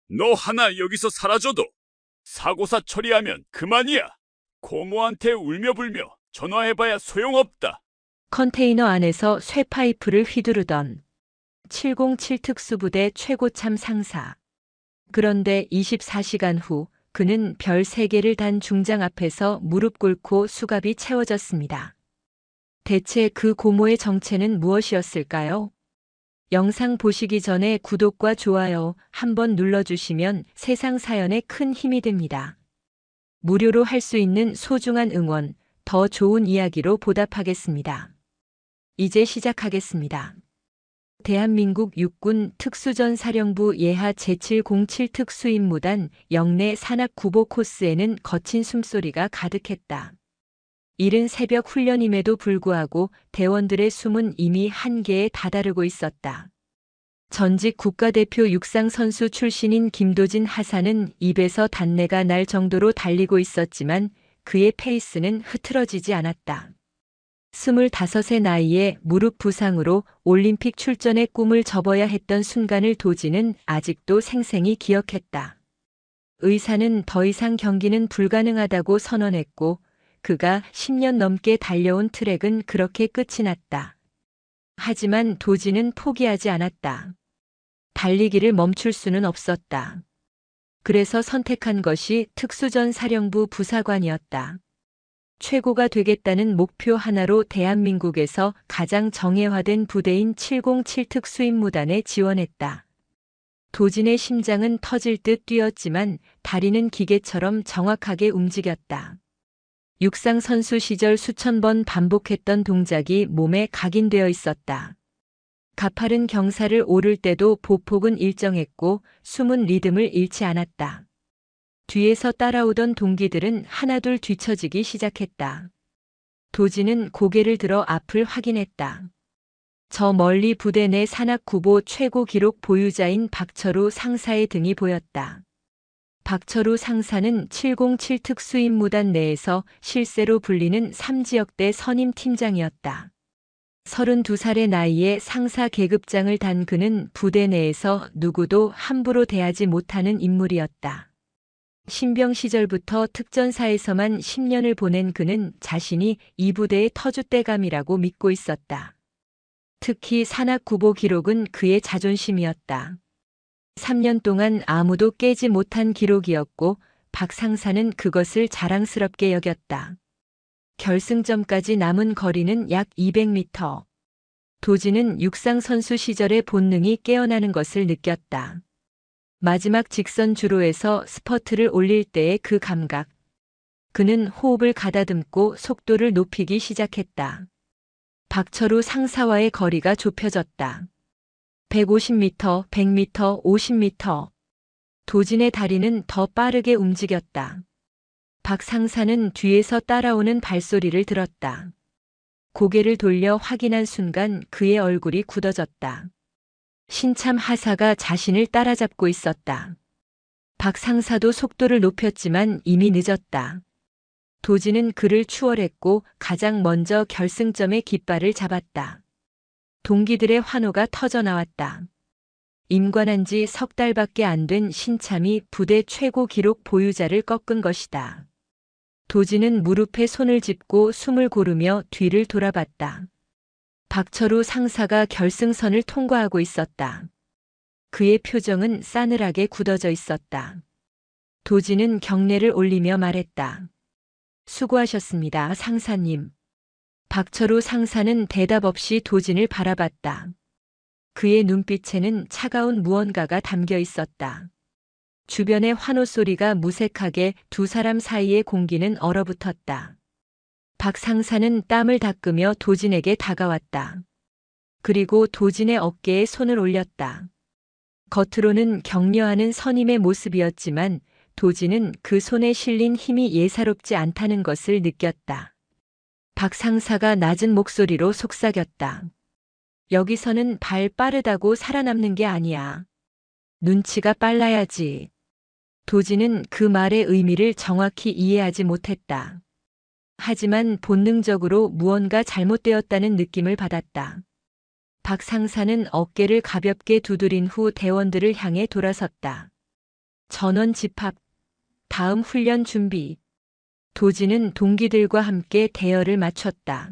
너 하나 여기서 사라져도 사고사 처리하면 그만이야. 고모한테 울며불며 전화해봐야 소용없다. 컨테이너 안에서 쇠파이프를 휘두르던 707 특수부대 최고참 상사. 그런데 24시간 후 그는 별 3개를 단 중장 앞에서 무릎 꿇고 수갑이 채워졌습니다. 대체 그 고모의 정체는 무엇이었을까요? 영상 보시기 전에 구독과 좋아요 한번 눌러주시면 세상 사연에 큰 힘이 됩니다. 무료로 할 수 있는 소중한 응원, 더 좋은 이야기로 보답하겠습니다. 이제 시작하겠습니다. 대한민국 육군 특수전사령부 예하 제707 특수임무단 영내 산악구보 코스에는 거친 숨소리가 가득했다. 이른 새벽 훈련임에도 불구하고 대원들의 숨은 이미 한계에 다다르고 있었다. 전직 국가대표 육상선수 출신인 김도진 하사는 입에서 단내가 날 정도로 달리고 있었지만 그의 페이스는 흐트러지지 않았다. 25의 나이에 무릎 부상으로 올림픽 출전의 꿈을 접어야 했던 순간을 도진은 아직도 생생히 기억했다. 의사는 더 이상 경기는 불가능하다고 선언했고 그가 10년 넘게 달려온 트랙은 그렇게 끝이 났다. 하지만 도진은 포기하지 않았다. 달리기를 멈출 수는 없었다. 그래서 선택한 것이 특수전사령부 부사관이었다. 최고가 되겠다는 목표 하나로 대한민국에서 가장 정예화된 부대인 707 특수임무단에 지원했다. 도진의 심장은 터질 듯 뛰었지만 다리는 기계처럼 정확하게 움직였다. 육상 선수 시절 수천 번 반복했던 동작이 몸에 각인되어 있었다. 가파른 경사를 오를 때도 보폭은 일정했고 숨은 리듬을 잃지 않았다. 뒤에서 따라오던 동기들은 하나둘 뒤처지기 시작했다. 도진은 고개를 들어 앞을 확인했다. 저 멀리 부대 내 산악구보 최고 기록 보유자인 박철우 상사의 등이 보였다. 박철우 상사는 707 특수임무단 내에서 실세로 불리는 3지역대 선임 팀장이었다. 32살의 나이에 상사 계급장을 단 그는 부대 내에서 누구도 함부로 대하지 못하는 인물이었다. 신병 시절부터 특전사에서만 10년을 보낸 그는 자신이 이 부대의 터줏대감이라고 믿고 있었다. 특히 산악구보 기록은 그의 자존심이었다. 3년 동안 아무도 깨지 못한 기록이었고 박 상사는 그것을 자랑스럽게 여겼다. 결승점까지 남은 거리는 약 200m. 도진은 육상선수 시절의 본능이 깨어나는 것을 느꼈다. 마지막 직선 주로에서 스퍼트를 올릴 때의 그 감각. 그는 호흡을 가다듬고 속도를 높이기 시작했다. 박철우 상사와의 거리가 좁혀졌다. 150m, 100m, 50m. 도진의 다리는 더 빠르게 움직였다. 박 상사는 뒤에서 따라오는 발소리를 들었다. 고개를 돌려 확인한 순간 그의 얼굴이 굳어졌다. 신참 하사가 자신을 따라잡고 있었다. 박 상사도 속도를 높였지만 이미 늦었다. 도진은 그를 추월했고 가장 먼저 결승점의 깃발을 잡았다. 동기들의 환호가 터져나왔다. 임관한 지 석 달밖에 안 된 신참이 부대 최고 기록 보유자를 꺾은 것이다. 도진은 무릎에 손을 짚고 숨을 고르며 뒤를 돌아봤다. 박철우 상사가 결승선을 통과하고 있었다. 그의 표정은 싸늘하게 굳어져 있었다. 도진은 경례를 올리며 말했다. 수고하셨습니다, 상사님. 박철우 상사는 대답 없이 도진을 바라봤다. 그의 눈빛에는 차가운 무언가가 담겨 있었다. 주변의 환호 소리가 무색하게 두 사람 사이의 공기는 얼어붙었다. 박 상사는 땀을 닦으며 도진에게 다가왔다. 그리고 도진의 어깨에 손을 올렸다. 겉으로는 격려하는 선임의 모습이었지만 도진은 그 손에 실린 힘이 예사롭지 않다는 것을 느꼈다. 박 상사가 낮은 목소리로 속삭였다. 여기서는 발 빠르다고 살아남는 게 아니야. 눈치가 빨라야지. 도진은 그 말의 의미를 정확히 이해하지 못했다. 하지만 본능적으로 무언가 잘못되었다는 느낌을 받았다. 박 상사는 어깨를 가볍게 두드린 후 대원들을 향해 돌아섰다. 전원 집합. 다음 훈련 준비. 도진은 동기들과 함께 대열을 맞췄다.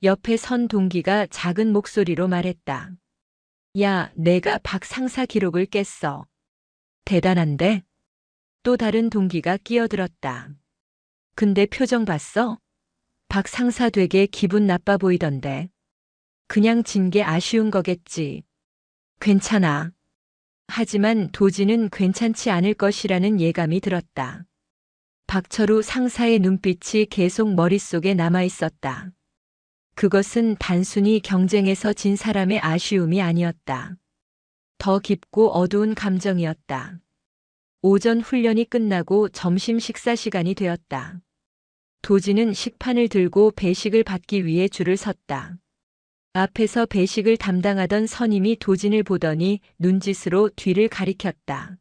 옆에 선 동기가 작은 목소리로 말했다. 야, 내가 박 상사 기록을 깼어. 대단한데? 또 다른 동기가 끼어들었다. 근데 표정 봤어? 박 상사 되게 기분 나빠 보이던데. 그냥 진 게 아쉬운 거겠지. 괜찮아. 하지만 도지는 괜찮지 않을 것이라는 예감이 들었다. 박철우 상사의 눈빛이 계속 머릿속에 남아 있었다. 그것은 단순히 경쟁에서 진 사람의 아쉬움이 아니었다. 더 깊고 어두운 감정이었다. 오전 훈련이 끝나고 점심 식사 시간이 되었다. 도지는 식판을 들고 배식을 받기 위해 줄을 섰다. 앞에서 배식을 담당하던 선임이 도진을 보더니 눈짓으로 뒤를 가리켰다.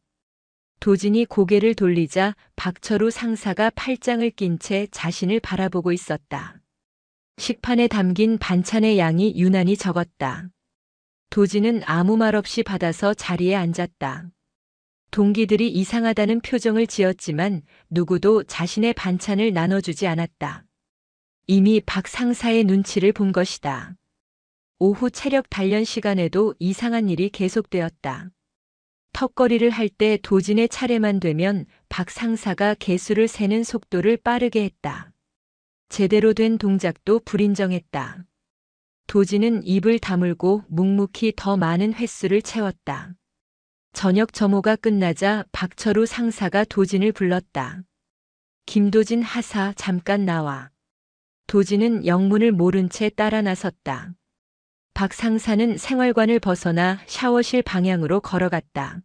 도진이 고개를 돌리자 박철우 상사가 팔짱을 낀 채 자신을 바라보고 있었다. 식판에 담긴 반찬의 양이 유난히 적었다. 도진은 아무 말 없이 받아서 자리에 앉았다. 동기들이 이상하다는 표정을 지었지만 누구도 자신의 반찬을 나눠주지 않았다. 이미 박 상사의 눈치를 본 것이다. 오후 체력 단련 시간에도 이상한 일이 계속되었다. 턱걸이를 할 때 도진의 차례만 되면 박 상사가 개수를 세는 속도를 빠르게 했다. 제대로 된 동작도 불인정했다. 도진은 입을 다물고 묵묵히 더 많은 횟수를 채웠다. 저녁 점호가 끝나자 박철우 상사가 도진을 불렀다. 김도진 하사 잠깐 나와. 도진은 영문을 모른 채 따라 나섰다. 박 상사는 생활관을 벗어나 샤워실 방향으로 걸어갔다.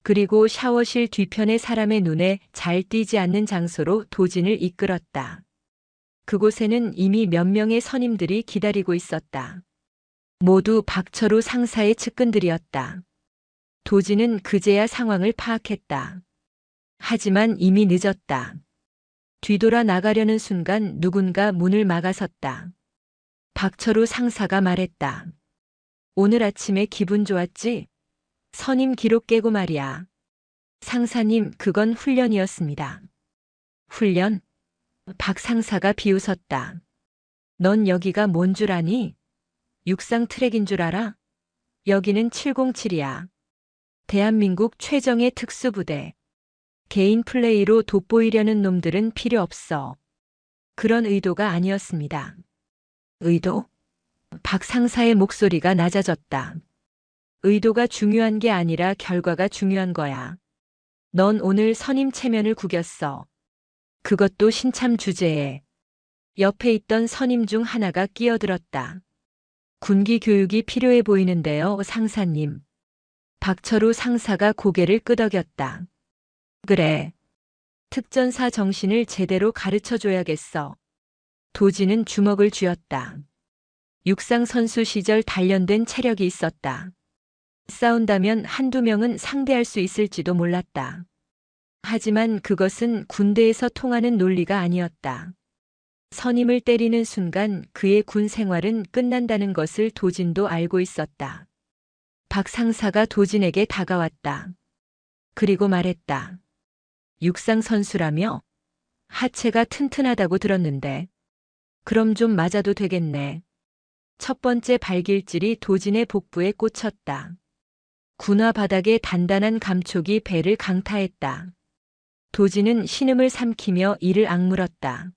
그리고 샤워실 뒤편의 사람의 눈에 잘 띄지 않는 장소로 도진을 이끌었다. 그곳에는 이미 몇 명의 선임들이 기다리고 있었다. 모두 박철우 상사의 측근들이었다. 도진은 그제야 상황을 파악했다. 하지만 이미 늦었다. 뒤돌아 나가려는 순간 누군가 문을 막아섰다. 박철우 상사가 말했다. 오늘 아침에 기분 좋았지? 선임 기록 깨고 말이야. 상사님, 그건 훈련이었습니다. 훈련? 박 상사가 비웃었다. 넌 여기가 뭔 줄 아니? 육상 트랙인 줄 알아? 여기는 707이야. 대한민국 최정예 특수부대. 개인 플레이로 돋보이려는 놈들은 필요 없어. 그런 의도가 아니었습니다. 의도? 박 상사의 목소리가 낮아졌다. 의도가 중요한 게 아니라 결과가 중요한 거야. 넌 오늘 선임 체면을 구겼어. 그것도 신참 주제에. 옆에 있던 선임 중 하나가 끼어들었다. 군기 교육이 필요해 보이는데요, 상사님. 박철우 상사가 고개를 끄덕였다. 그래. 특전사 정신을 제대로 가르쳐줘야겠어. 도지는 주먹을 쥐었다. 육상 선수 시절 단련된 체력이 있었다. 싸운다면 한두 명은 상대할 수 있을지도 몰랐다. 하지만 그것은 군대에서 통하는 논리가 아니었다. 선임을 때리는 순간 그의 군 생활은 끝난다는 것을 도진도 알고 있었다. 박 상사가 도진에게 다가왔다. 그리고 말했다. 육상 선수라며? 하체가 튼튼하다고 들었는데. 그럼 좀 맞아도 되겠네. 첫 번째 발길질이 도진의 복부에 꽂혔다. 군화 바닥의 단단한 감촉이 배를 강타했다. 도진은 신음을 삼키며 이를 악물었다.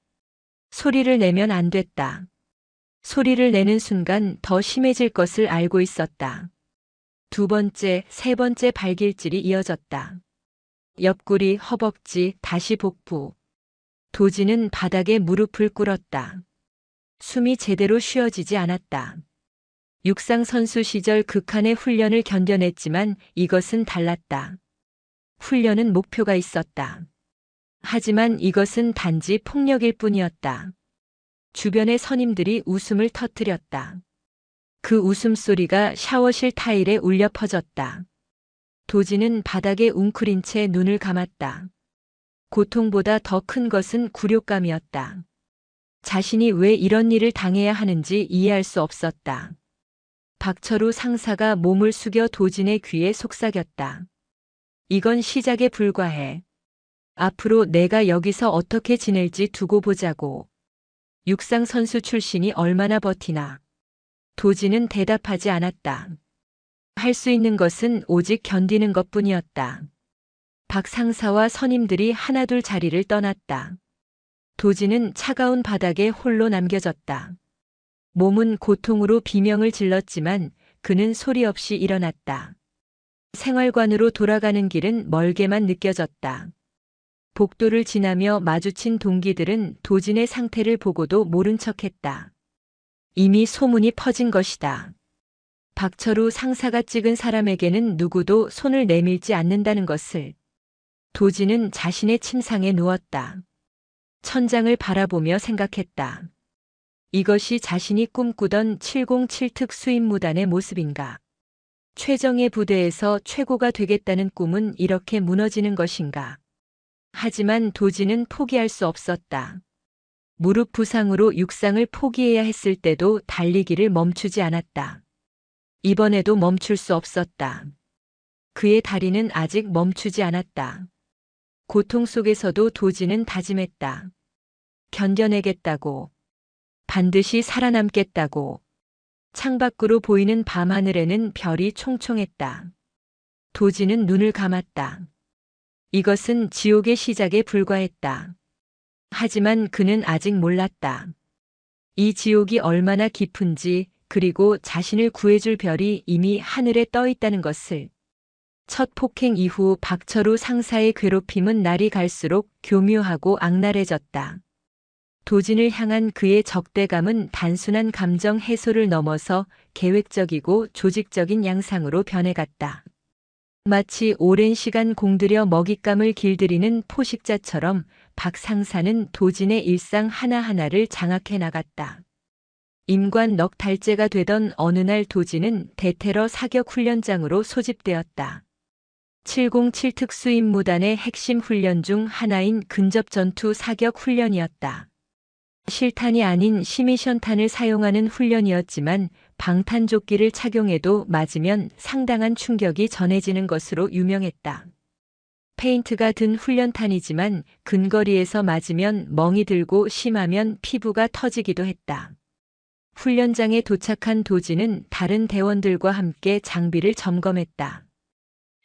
소리를 내면 안 됐다. 소리를 내는 순간 더 심해질 것을 알고 있었다. 두 번째, 세 번째 발길질이 이어졌다. 옆구리, 허벅지, 다시 복부. 도진은 바닥에 무릎을 꿇었다. 숨이 제대로 쉬어지지 않았다. 육상 선수 시절 극한의 훈련을 견뎌냈지만 이것은 달랐다. 훈련은 목표가 있었다. 하지만 이것은 단지 폭력일 뿐이었다. 주변의 선임들이 웃음을 터뜨렸다. 그 웃음소리가 샤워실 타일에 울려 퍼졌다. 도진은 바닥에 웅크린 채 눈을 감았다. 고통보다 더 큰 것은 굴욕감이었다. 자신이 왜 이런 일을 당해야 하는지 이해할 수 없었다. 박철우 상사가 몸을 숙여 도진의 귀에 속삭였다. 이건 시작에 불과해. 앞으로 내가 여기서 어떻게 지낼지 두고 보자고. 육상 선수 출신이 얼마나 버티나. 도진은 대답하지 않았다. 할 수 있는 것은 오직 견디는 것뿐이었다. 박 상사와 선임들이 하나둘 자리를 떠났다. 도진은 차가운 바닥에 홀로 남겨졌다. 몸은 고통으로 비명을 질렀지만 그는 소리 없이 일어났다. 생활관으로 돌아가는 길은 멀게만 느껴졌다. 복도를 지나며 마주친 동기들은 도진의 상태를 보고도 모른 척했다. 이미 소문이 퍼진 것이다. 박철우 상사가 찍은 사람에게는 누구도 손을 내밀지 않는다는 것을. 도진은 자신의 침상에 누웠다. 천장을 바라보며 생각했다. 이것이 자신이 꿈꾸던 707 특수임무단의 모습인가? 최정예 부대에서 최고가 되겠다는 꿈은 이렇게 무너지는 것인가? 하지만 도진은 포기할 수 없었다. 무릎 부상으로 육상을 포기해야 했을 때도 달리기를 멈추지 않았다. 이번에도 멈출 수 없었다. 그의 다리는 아직 멈추지 않았다. 고통 속에서도 도진은 다짐했다. 견뎌내겠다고. 반드시 살아남겠다고. 창밖으로 보이는 밤하늘에는 별이 총총했다. 도진은 눈을 감았다. 이것은 지옥의 시작에 불과했다. 하지만 그는 아직 몰랐다. 이 지옥이 얼마나 깊은지, 그리고 자신을 구해줄 별이 이미 하늘에 떠 있다는 것을. 첫 폭행 이후 박철우 상사의 괴롭힘은 날이 갈수록 교묘하고 악랄해졌다. 도진을 향한 그의 적대감은 단순한 감정 해소를 넘어서 계획적이고 조직적인 양상으로 변해갔다. 마치 오랜 시간 공들여 먹잇감을 길들이는 포식자처럼 박 상사는 도진의 일상 하나하나를 장악해 나갔다. 임관 넉 달째가 되던 어느 날 도진은 대테러 사격 훈련장으로 소집되었다. 707 특수임무단의 핵심 훈련 중 하나인 근접전투 사격 훈련이었다. 실탄이 아닌 시미션탄을 사용하는 훈련이었지만 방탄조끼를 착용해도 맞으면 상당한 충격이 전해지는 것으로 유명했다. 페인트가 든 훈련탄이지만 근거리에서 맞으면 멍이 들고 심하면 피부가 터지기도 했다. 훈련장에 도착한 도진은 다른 대원들과 함께 장비를 점검했다.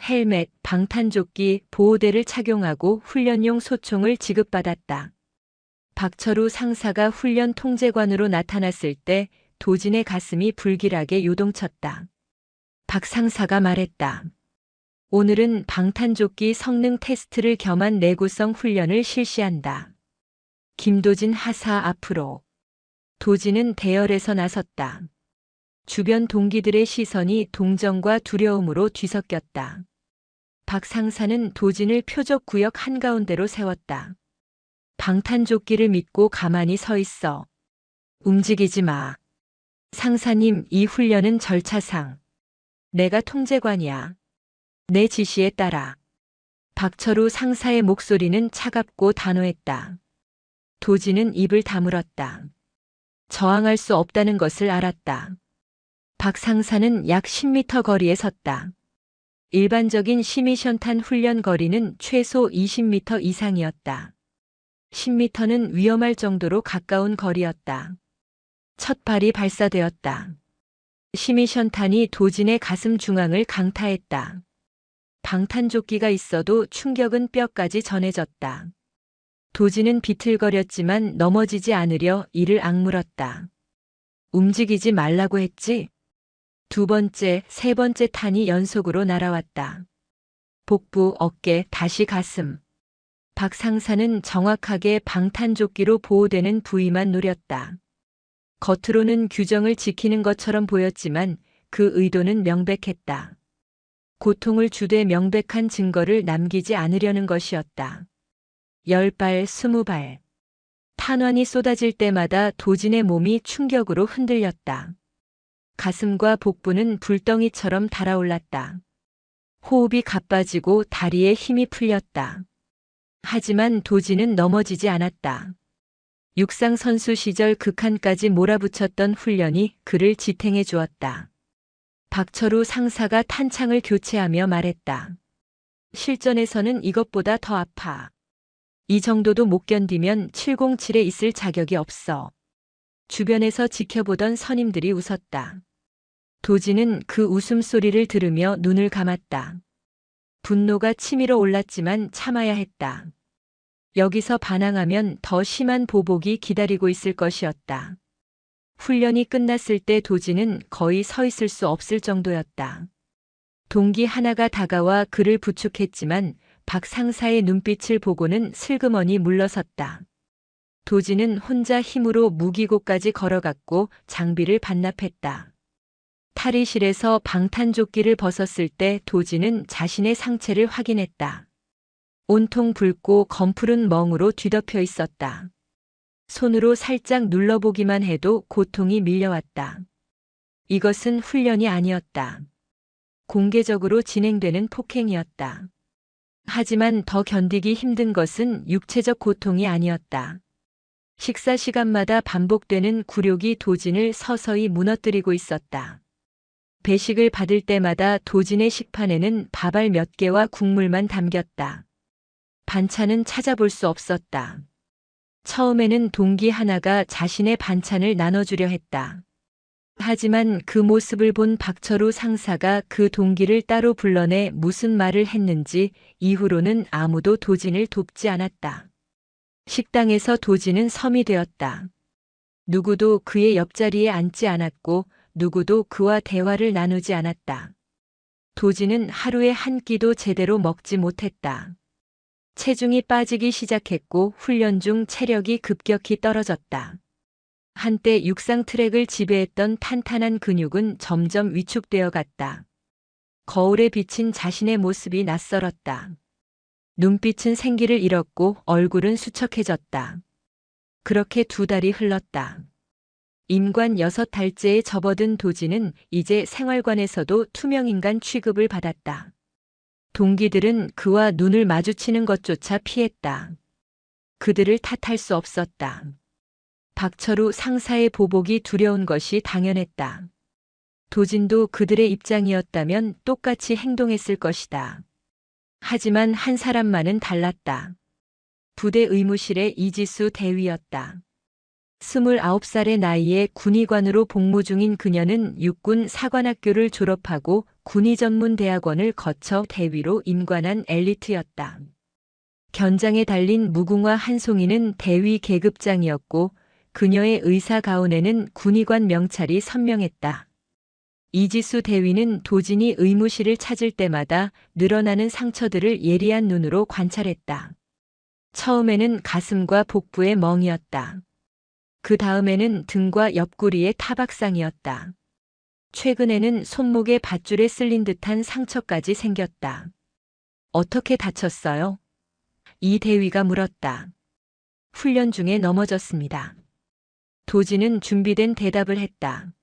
헬멧, 방탄조끼, 보호대를 착용하고 훈련용 소총을 지급받았다. 박철우 상사가 훈련 통제관으로 나타났을 때 도진의 가슴이 불길하게 요동쳤다. 박 상사가 말했다. 오늘은 방탄조끼 성능 테스트를 겸한 내구성 훈련을 실시한다. 김도진 하사 앞으로. 도진은 대열에서 나섰다. 주변 동기들의 시선이 동정과 두려움으로 뒤섞였다. 박 상사는 도진을 표적 구역 한가운데로 세웠다. 방탄조끼를 믿고 가만히 서 있어. 움직이지 마. 상사님, 이 훈련은 절차상. 내가 통제관이야. 내 지시에 따라. 박철우 상사의 목소리는 차갑고 단호했다. 도진은 입을 다물었다. 저항할 수 없다는 것을 알았다. 박 상사는 약 10m 거리에 섰다. 일반적인 시미션탄 훈련 거리는 최소 20m 이상이었다. 10m는 위험할 정도로 가까운 거리였다. 첫 발이 발사되었다. 시미션탄이 도진의 가슴 중앙을 강타했다. 방탄조끼가 있어도 충격은 뼈까지 전해졌다. 도진은 비틀거렸지만 넘어지지 않으려 이를 악물었다. 움직이지 말라고 했지? 두 번째, 세 번째 탄이 연속으로 날아왔다. 복부, 어깨, 다시 가슴. 박 상사는 정확하게 방탄조끼로 보호되는 부위만 노렸다. 겉으로는 규정을 지키는 것처럼 보였지만 그 의도는 명백했다. 고통을 주되 명백한 증거를 남기지 않으려는 것이었다. 10발, 20발. 탄환이 쏟아질 때마다 도진의 몸이 충격으로 흔들렸다. 가슴과 복부는 불덩이처럼 달아올랐다. 호흡이 가빠지고 다리에 힘이 풀렸다. 하지만 도진은 넘어지지 않았다. 육상 선수 시절 극한까지 몰아붙였던 훈련이 그를 지탱해 주었다. 박철우 상사가 탄창을 교체하며 말했다. 실전에서는 이것보다 더 아파. 이 정도도 못 견디면 707에 있을 자격이 없어. 주변에서 지켜보던 선임들이 웃었다. 도지는 그 웃음소리를 들으며 눈을 감았다. 분노가 치밀어 올랐지만 참아야 했다. 여기서 반항하면 더 심한 보복이 기다리고 있을 것이었다. 훈련이 끝났을 때 도지는 거의 서 있을 수 없을 정도였다. 동기 하나가 다가와 그를 부축했지만 박 상사의 눈빛을 보고는 슬그머니 물러섰다. 도지는 혼자 힘으로 무기고까지 걸어갔고 장비를 반납했다. 탈의실에서 방탄조끼를 벗었을 때 도지는 자신의 상체를 확인했다. 온통 붉고 검푸른 멍으로 뒤덮여 있었다. 손으로 살짝 눌러보기만 해도 고통이 밀려왔다. 이것은 훈련이 아니었다. 공개적으로 진행되는 폭행이었다. 하지만 더 견디기 힘든 것은 육체적 고통이 아니었다. 식사 시간마다 반복되는 굴욕이 도진을 서서히 무너뜨리고 있었다. 배식을 받을 때마다 도진의 식판에는 밥알 몇 개와 국물만 담겼다. 반찬은 찾아볼 수 없었다. 처음에는 동기 하나가 자신의 반찬을 나눠주려 했다. 하지만 그 모습을 본 박철우 상사가 그 동기를 따로 불러내 무슨 말을 했는지 이후로는 아무도 도진을 돕지 않았다. 식당에서 도진은 섬이 되었다. 누구도 그의 옆자리에 앉지 않았고 누구도 그와 대화를 나누지 않았다. 도진은 하루에 한 끼도 제대로 먹지 못했다. 체중이 빠지기 시작했고 훈련 중 체력이 급격히 떨어졌다. 한때 육상 트랙을 지배했던 탄탄한 근육은 점점 위축되어 갔다. 거울에 비친 자신의 모습이 낯설었다. 눈빛은 생기를 잃었고 얼굴은 수척해졌다. 그렇게 2달이 흘렀다. 임관 6달째에 접어든 도지는 이제 생활관에서도 투명인간 취급을 받았다. 동기들은 그와 눈을 마주치는 것조차 피했다. 그들을 탓할 수 없었다. 박철우 상사의 보복이 두려운 것이 당연했다. 도진도 그들의 입장이었다면 똑같이 행동했을 것이다. 하지만 한 사람만은 달랐다. 부대 의무실의 이지수 대위였다. 29살의 나이에 군의관으로 복무 중인 그녀는 육군 사관학교를 졸업하고 군의전문대학원을 거쳐 대위로 임관한 엘리트였다. 견장에 달린 무궁화 한 송이는 대위 계급장이었고 그녀의 의사 가운에는 군의관 명찰이 선명했다. 이지수 대위는 도진이 의무실을 찾을 때마다 늘어나는 상처들을 예리한 눈으로 관찰했다. 처음에는 가슴과 복부의 멍이었다. 그 다음에는 등과 옆구리의 타박상이었다. 최근에는 손목에 밧줄에 쓸린 듯한 상처까지 생겼다. 어떻게 다쳤어요? 이 대위가 물었다. 훈련 중에 넘어졌습니다. 도진은 준비된 대답을 했다.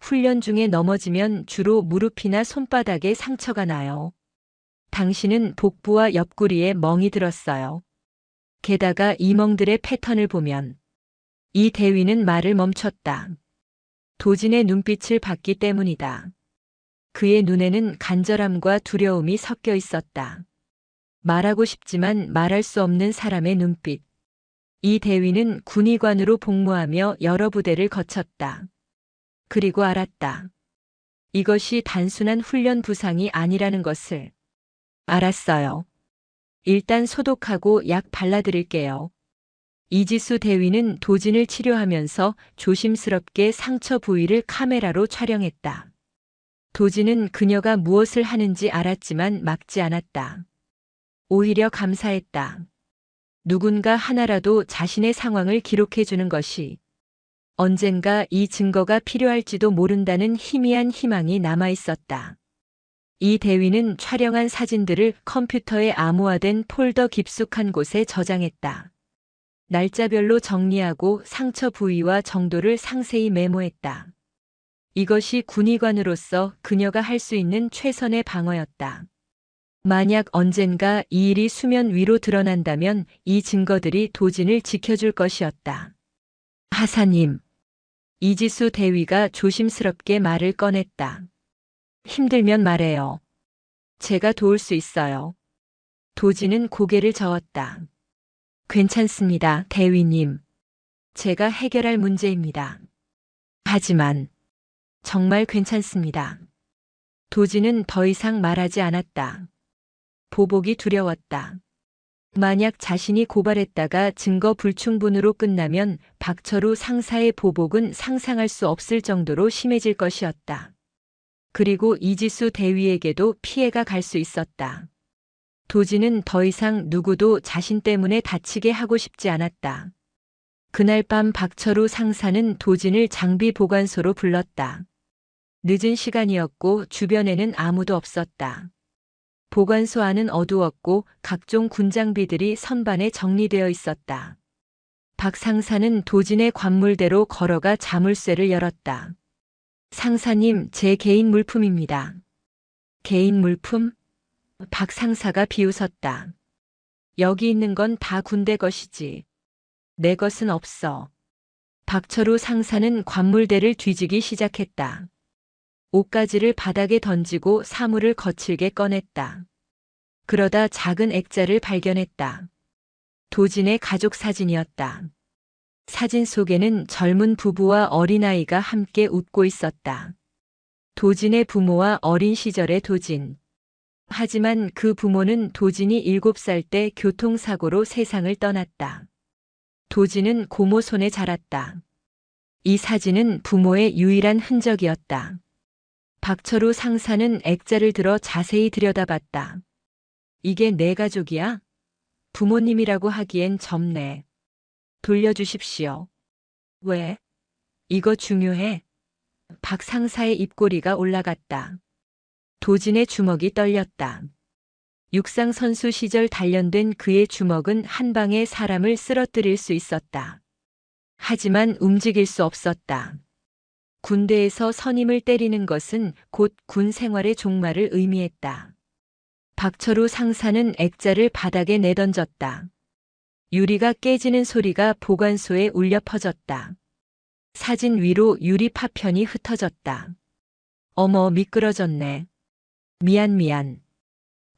훈련 중에 넘어지면 주로 무릎이나 손바닥에 상처가 나요. 당신은 복부와 옆구리에 멍이 들었어요. 게다가 이 멍들의 패턴을 보면 이 대위는 말을 멈췄다. 도진의 눈빛을 봤기 때문이다. 그의 눈에는 간절함과 두려움이 섞여 있었다. 말하고 싶지만 말할 수 없는 사람의 눈빛. 이 대위는 군의관으로 복무하며 여러 부대를 거쳤다. 그리고 알았다. 이것이 단순한 훈련 부상이 아니라는 것을. 알았어요. 일단 소독하고 약 발라드릴게요. 이지수 대위는 도진을 치료하면서 조심스럽게 상처 부위를 카메라로 촬영했다. 도진은 그녀가 무엇을 하는지 알았지만 막지 않았다. 오히려 감사했다. 누군가 하나라도 자신의 상황을 기록해주는 것이 언젠가 이 증거가 필요할지도 모른다는 희미한 희망이 남아있었다. 이 대위는 촬영한 사진들을 컴퓨터에 암호화된 폴더 깊숙한 곳에 저장했다. 날짜별로 정리하고 상처 부위와 정도를 상세히 메모했다. 이것이 군의관으로서 그녀가 할 수 있는 최선의 방어였다. 만약 언젠가 이 일이 수면 위로 드러난다면 이 증거들이 도진을 지켜줄 것이었다. 하사님. 이지수 대위가 조심스럽게 말을 꺼냈다. 힘들면 말해요. 제가 도울 수 있어요. 도지는 고개를 저었다. 괜찮습니다, 대위님. 제가 해결할 문제입니다. 하지만 정말 괜찮습니다. 도지는 더 이상 말하지 않았다. 보복이 두려웠다. 만약 자신이 고발했다가 증거 불충분으로 끝나면 박철우 상사의 보복은 상상할 수 없을 정도로 심해질 것이었다. 그리고 이지수 대위에게도 피해가 갈 수 있었다. 도지는 더 이상 누구도 자신 때문에 다치게 하고 싶지 않았다. 그날 밤 박철우 상사는 도진을 장비 보관소로 불렀다. 늦은 시간이었고 주변에는 아무도 없었다. 보관소 안은 어두웠고 각종 군장비들이 선반에 정리되어 있었다. 박 상사는 도진의 관물대로 걸어가 자물쇠를 열었다. 상사님, 제 개인 물품입니다. 개인 물품? 박 상사가 비웃었다. 여기 있는 건 다 군대 것이지. 내 것은 없어. 박철우 상사는 관물대를 뒤지기 시작했다. 옷가지를 바닥에 던지고 사물을 거칠게 꺼냈다. 그러다 작은 액자를 발견했다. 도진의 가족 사진이었다. 사진 속에는 젊은 부부와 어린아이가 함께 웃고 있었다. 도진의 부모와 어린 시절의 도진. 하지만 그 부모는 도진이 7살 때 교통사고로 세상을 떠났다. 도진은 고모 손에 자랐다. 이 사진은 부모의 유일한 흔적이었다. 박철우 상사는 액자를 들어 자세히 들여다봤다. 이게 내 가족이야? 부모님이라고 하기엔 젊네. 돌려주십시오. 왜? 이거 중요해. 박 상사의 입꼬리가 올라갔다. 도진의 주먹이 떨렸다. 육상 선수 시절 단련된 그의 주먹은 한 방에 사람을 쓰러뜨릴 수 있었다. 하지만 움직일 수 없었다. 군대에서 선임을 때리는 것은 곧 군 생활의 종말을 의미했다. 박철우 상사는 액자를 바닥에 내던졌다. 유리가 깨지는 소리가 보관소에 울려 퍼졌다. 사진 위로 유리 파편이 흩어졌다. 어머, 미끄러졌네. 미안.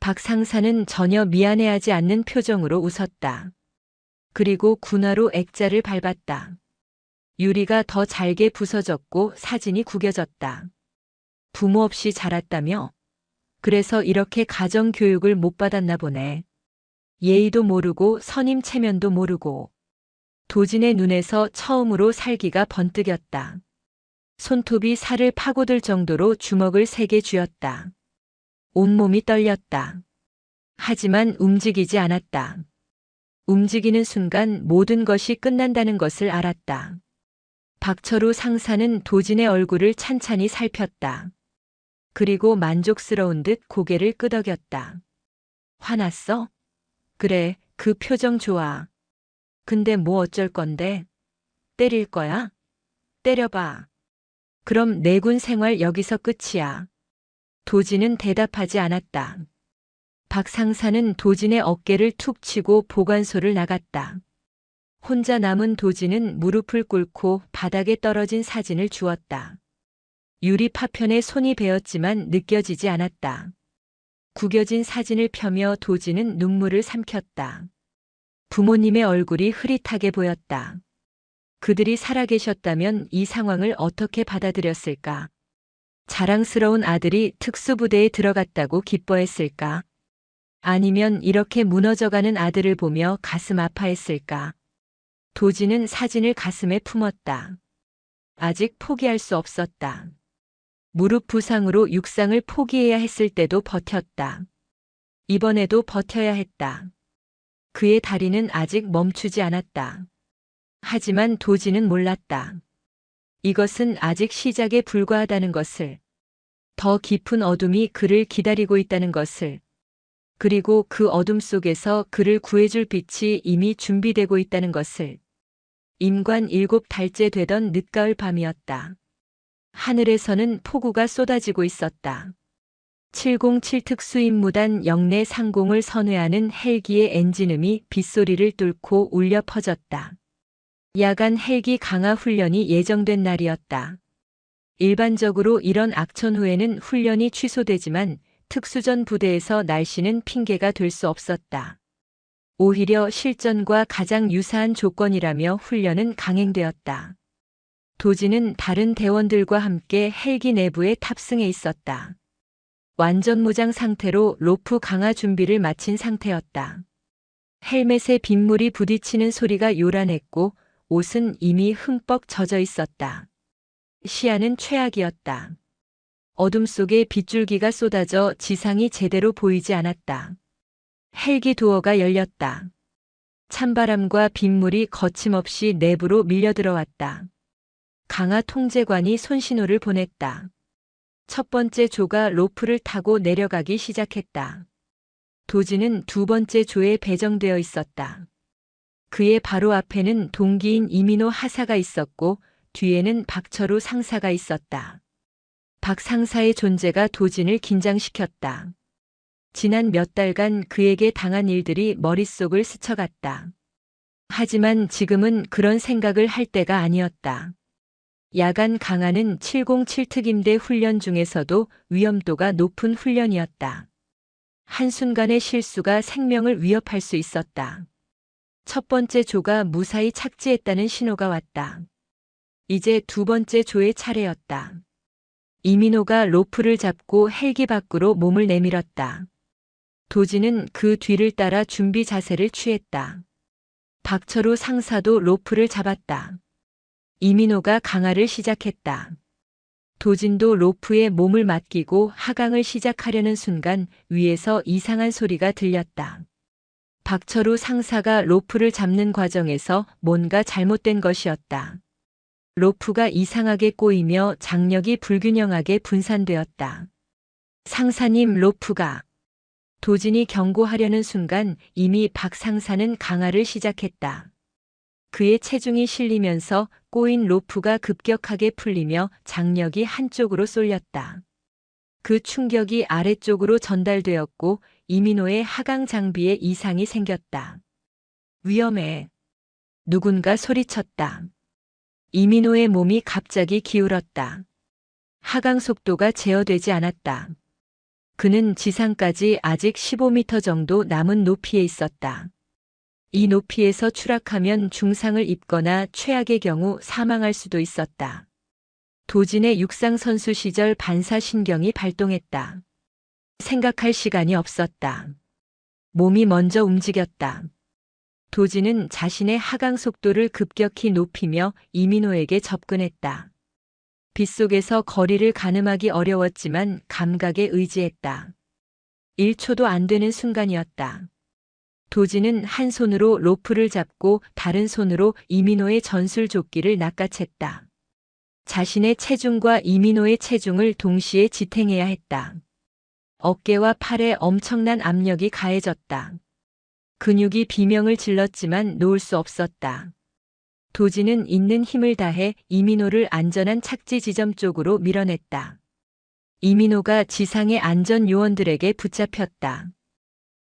박 상사는 전혀 미안해하지 않는 표정으로 웃었다. 그리고 군화로 액자를 밟았다. 유리가 더 잘게 부서졌고 사진이 구겨졌다. 부모 없이 자랐다며? 그래서 이렇게 가정 교육을 못 받았나 보네. 예의도 모르고 선임 체면도 모르고. 도진의 눈에서 처음으로 살기가 번뜩였다. 손톱이 살을 파고들 정도로 주먹을 세게 쥐었다. 온몸이 떨렸다. 하지만 움직이지 않았다. 움직이는 순간 모든 것이 끝난다는 것을 알았다. 박철우 상사는 도진의 얼굴을 찬찬히 살폈다. 그리고 만족스러운 듯 고개를 끄덕였다. 화났어? 그래, 그 표정 좋아. 근데 뭐 어쩔 건데? 때릴 거야? 때려봐. 그럼 내군 생활 여기서 끝이야. 도진은 대답하지 않았다. 박 상사는 도진의 어깨를 툭 치고 보관소를 나갔다. 혼자 남은 도진은 무릎을 꿇고 바닥에 떨어진 사진을 주웠다. 유리 파편에 손이 베었지만 느껴지지 않았다. 구겨진 사진을 펴며 도진은 눈물을 삼켰다. 부모님의 얼굴이 흐릿하게 보였다. 그들이 살아계셨다면 이 상황을 어떻게 받아들였을까? 자랑스러운 아들이 특수부대에 들어갔다고 기뻐했을까? 아니면 이렇게 무너져가는 아들을 보며 가슴 아파했을까? 도진은 사진을 가슴에 품었다. 아직 포기할 수 없었다. 무릎 부상으로 육상을 포기해야 했을 때도 버텼다. 이번에도 버텨야 했다. 그의 다리는 아직 멈추지 않았다. 하지만 도진은 몰랐다. 이것은 아직 시작에 불과하다는 것을, 더 깊은 어둠이 그를 기다리고 있다는 것을, 그리고 그 어둠 속에서 그를 구해줄 빛이 이미 준비되고 있다는 것을. 임관 7달째 되던 늦가을 밤이었다. 하늘에서는 폭우가 쏟아지고 있었다. 707 특수임무단 영내 상공을 선회하는 헬기의 엔진음이 빗소리를 뚫고 울려 퍼졌다. 야간 헬기 강화 훈련이 예정된 날이었다. 일반적으로 이런 악천 후에는 훈련이 취소되지만 특수전 부대에서 날씨는 핑계가 될 수 없었다. 오히려 실전과 가장 유사한 조건이라며 훈련은 강행되었다. 도지는 다른 대원들과 함께 헬기 내부에 탑승해 있었다. 완전 무장 상태로 로프 강화 준비를 마친 상태였다. 헬멧에 빗물이 부딪히는 소리가 요란했고 옷은 이미 흠뻑 젖어 있었다. 시야는 최악이었다. 어둠 속에 빗줄기가 쏟아져 지상이 제대로 보이지 않았다. 헬기 도어가 열렸다. 찬바람과 빗물이 거침없이 내부로 밀려들어왔다. 강하 통제관이 손신호를 보냈다. 첫 번째 조가 로프를 타고 내려가기 시작했다. 도지는 두 번째 조에 배정되어 있었다. 그의 바로 앞에는 동기인 이민호 하사가 있었고 뒤에는 박철우 상사가 있었다. 박 상사의 존재가 도진을 긴장시켰다. 지난 몇 달간 그에게 당한 일들이 머릿속을 스쳐갔다. 하지만 지금은 그런 생각을 할 때가 아니었다. 야간 강화는 707 특임대 훈련 중에서도 위험도가 높은 훈련이었다. 한순간의 실수가 생명을 위협할 수 있었다. 첫 번째 조가 무사히 착지했다는 신호가 왔다. 이제 두 번째 조의 차례였다. 이민호가 로프를 잡고 헬기 밖으로 몸을 내밀었다. 도지는 그 뒤를 따라 준비 자세를 취했다. 박철우 상사도 로프를 잡았다. 이민호가 강화를 시작했다. 도진도 로프에 몸을 맡기고 하강을 시작하려는 순간 위에서 이상한 소리가 들렸다. 박철우 상사가 로프를 잡는 과정에서 뭔가 잘못된 것이었다. 로프가 이상하게 꼬이며 장력이 불균형하게 분산되었다. 상사님, 로프가. 도진이 경고하려는 순간 이미 박 상사는 강화를 시작했다. 그의 체중이 실리면서 꼬인 로프가 급격하게 풀리며 장력이 한쪽으로 쏠렸다. 그 충격이 아래쪽으로 전달되었고 이민호의 하강 장비에 이상이 생겼다. 위험해. 누군가 소리쳤다. 이민호의 몸이 갑자기 기울었다. 하강 속도가 제어되지 않았다. 그는 지상까지 아직 15m 정도 남은 높이에 있었다. 이 높이에서 추락하면 중상을 입거나 최악의 경우 사망할 수도 있었다. 도진의 육상 선수 시절 반사신경이 발동했다. 생각할 시간이 없었다. 몸이 먼저 움직였다. 도진은 자신의 하강 속도를 급격히 높이며 이민호에게 접근했다. 빗속에서 거리를 가늠하기 어려웠지만 감각에 의지했다. 1초도 안 되는 순간이었다. 도진은 한 손으로 로프를 잡고 다른 손으로 이민호의 전술조끼를 낚아챘다. 자신의 체중과 이민호의 체중을 동시에 지탱해야 했다. 어깨와 팔에 엄청난 압력이 가해졌다. 근육이 비명을 질렀지만 놓을 수 없었다. 도진은 있는 힘을 다해 이민호를 안전한 착지 지점 쪽으로 밀어냈다. 이민호가 지상의 안전 요원들에게 붙잡혔다.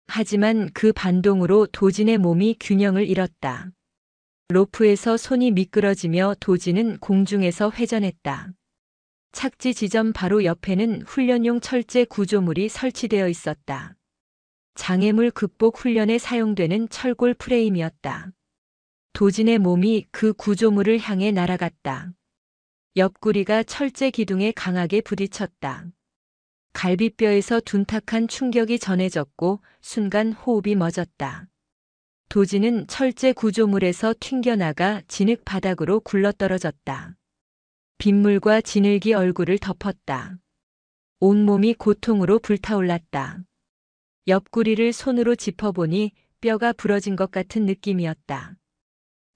하지만 그 반동으로 도진의 몸이 균형을 잃었다. 로프에서 손이 미끄러지며 도진은 공중에서 회전했다. 착지 지점 바로 옆에는 훈련용 철제 구조물이 설치되어 있었다. 장애물 극복 훈련에 사용되는 철골 프레임이었다. 도진의 몸이 그 구조물을 향해 날아갔다. 옆구리가 철제 기둥에 강하게 부딪혔다. 갈비뼈에서 둔탁한 충격이 전해졌고 순간 호흡이 멎었다. 도진은 철제 구조물에서 튕겨나가 진흙 바닥으로 굴러떨어졌다. 빗물과 진흙이 얼굴을 덮었다. 온몸이 고통으로 불타올랐다. 옆구리를 손으로 짚어보니 뼈가 부러진 것 같은 느낌이었다.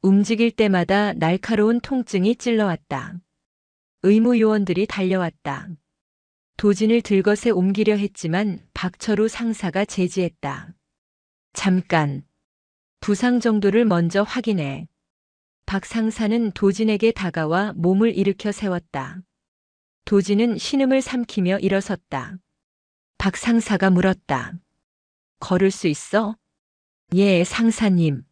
움직일 때마다 날카로운 통증이 찔러왔다. 의무 요원들이 달려왔다. 도진을 들것에 옮기려 했지만 박철우 상사가 제지했다. 잠깐. 부상 정도를 먼저 확인해. 박 상사는 도진에게 다가와 몸을 일으켜 세웠다. 도진은 신음을 삼키며 일어섰다. 박 상사가 물었다. 걸을 수 있어? 예, 상사님.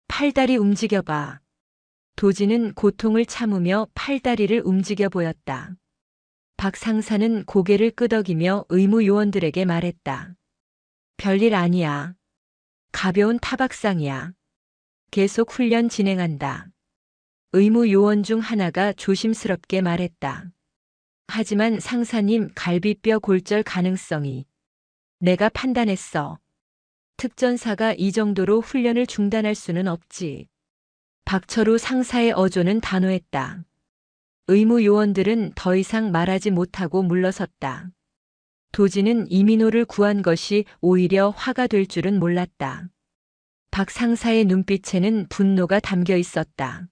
팔다리 움직여봐. 도진은 고통을 참으며 팔다리를 움직여 보였다. 박 상사는 고개를 끄덕이며 의무 요원들에게 말했다. 별일 아니야. 가벼운 타박상이야. 계속 훈련 진행한다. 의무 요원 중 하나가 조심스럽게 말했다. 하지만 상사님, 갈비뼈 골절 가능성이. 내가 판단했어. 특전사가 이 정도로 훈련을 중단할 수는 없지. 박철우 상사의 어조는 단호했다. 의무 요원들은 더 이상 말하지 못하고 물러섰다. 도지는 이민호를 구한 것이 오히려 화가 될 줄은 몰랐다. 박 상사의 눈빛에는 분노가 담겨 있었다.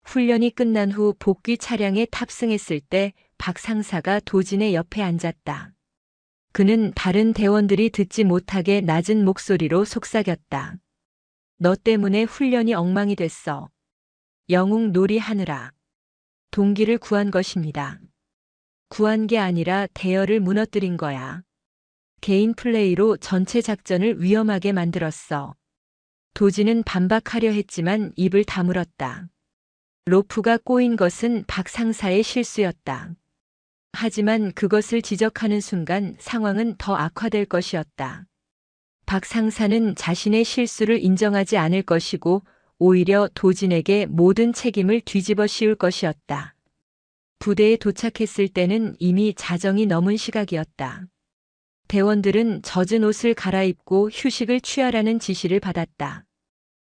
훈련이 끝난 후 복귀 차량에 탑승했을 때 박 상사가 도진의 옆에 앉았다. 그는 다른 대원들이 듣지 못하게 낮은 목소리로 속삭였다. 너 때문에 훈련이 엉망이 됐어. 영웅 놀이하느라. 동기를 구한 것입니다. 구한 게 아니라 대열을 무너뜨린 거야. 개인 플레이로 전체 작전을 위험하게 만들었어. 도지는 반박하려 했지만 입을 다물었다. 로프가 꼬인 것은 박 상사의 실수였다. 하지만 그것을 지적하는 순간 상황은 더 악화될 것이었다. 박 상사는 자신의 실수를 인정하지 않을 것이고 오히려 도진에게 모든 책임을 뒤집어 씌울 것이었다. 부대에 도착했을 때는 이미 자정이 넘은 시각이었다. 대원들은 젖은 옷을 갈아입고 휴식을 취하라는 지시를 받았다.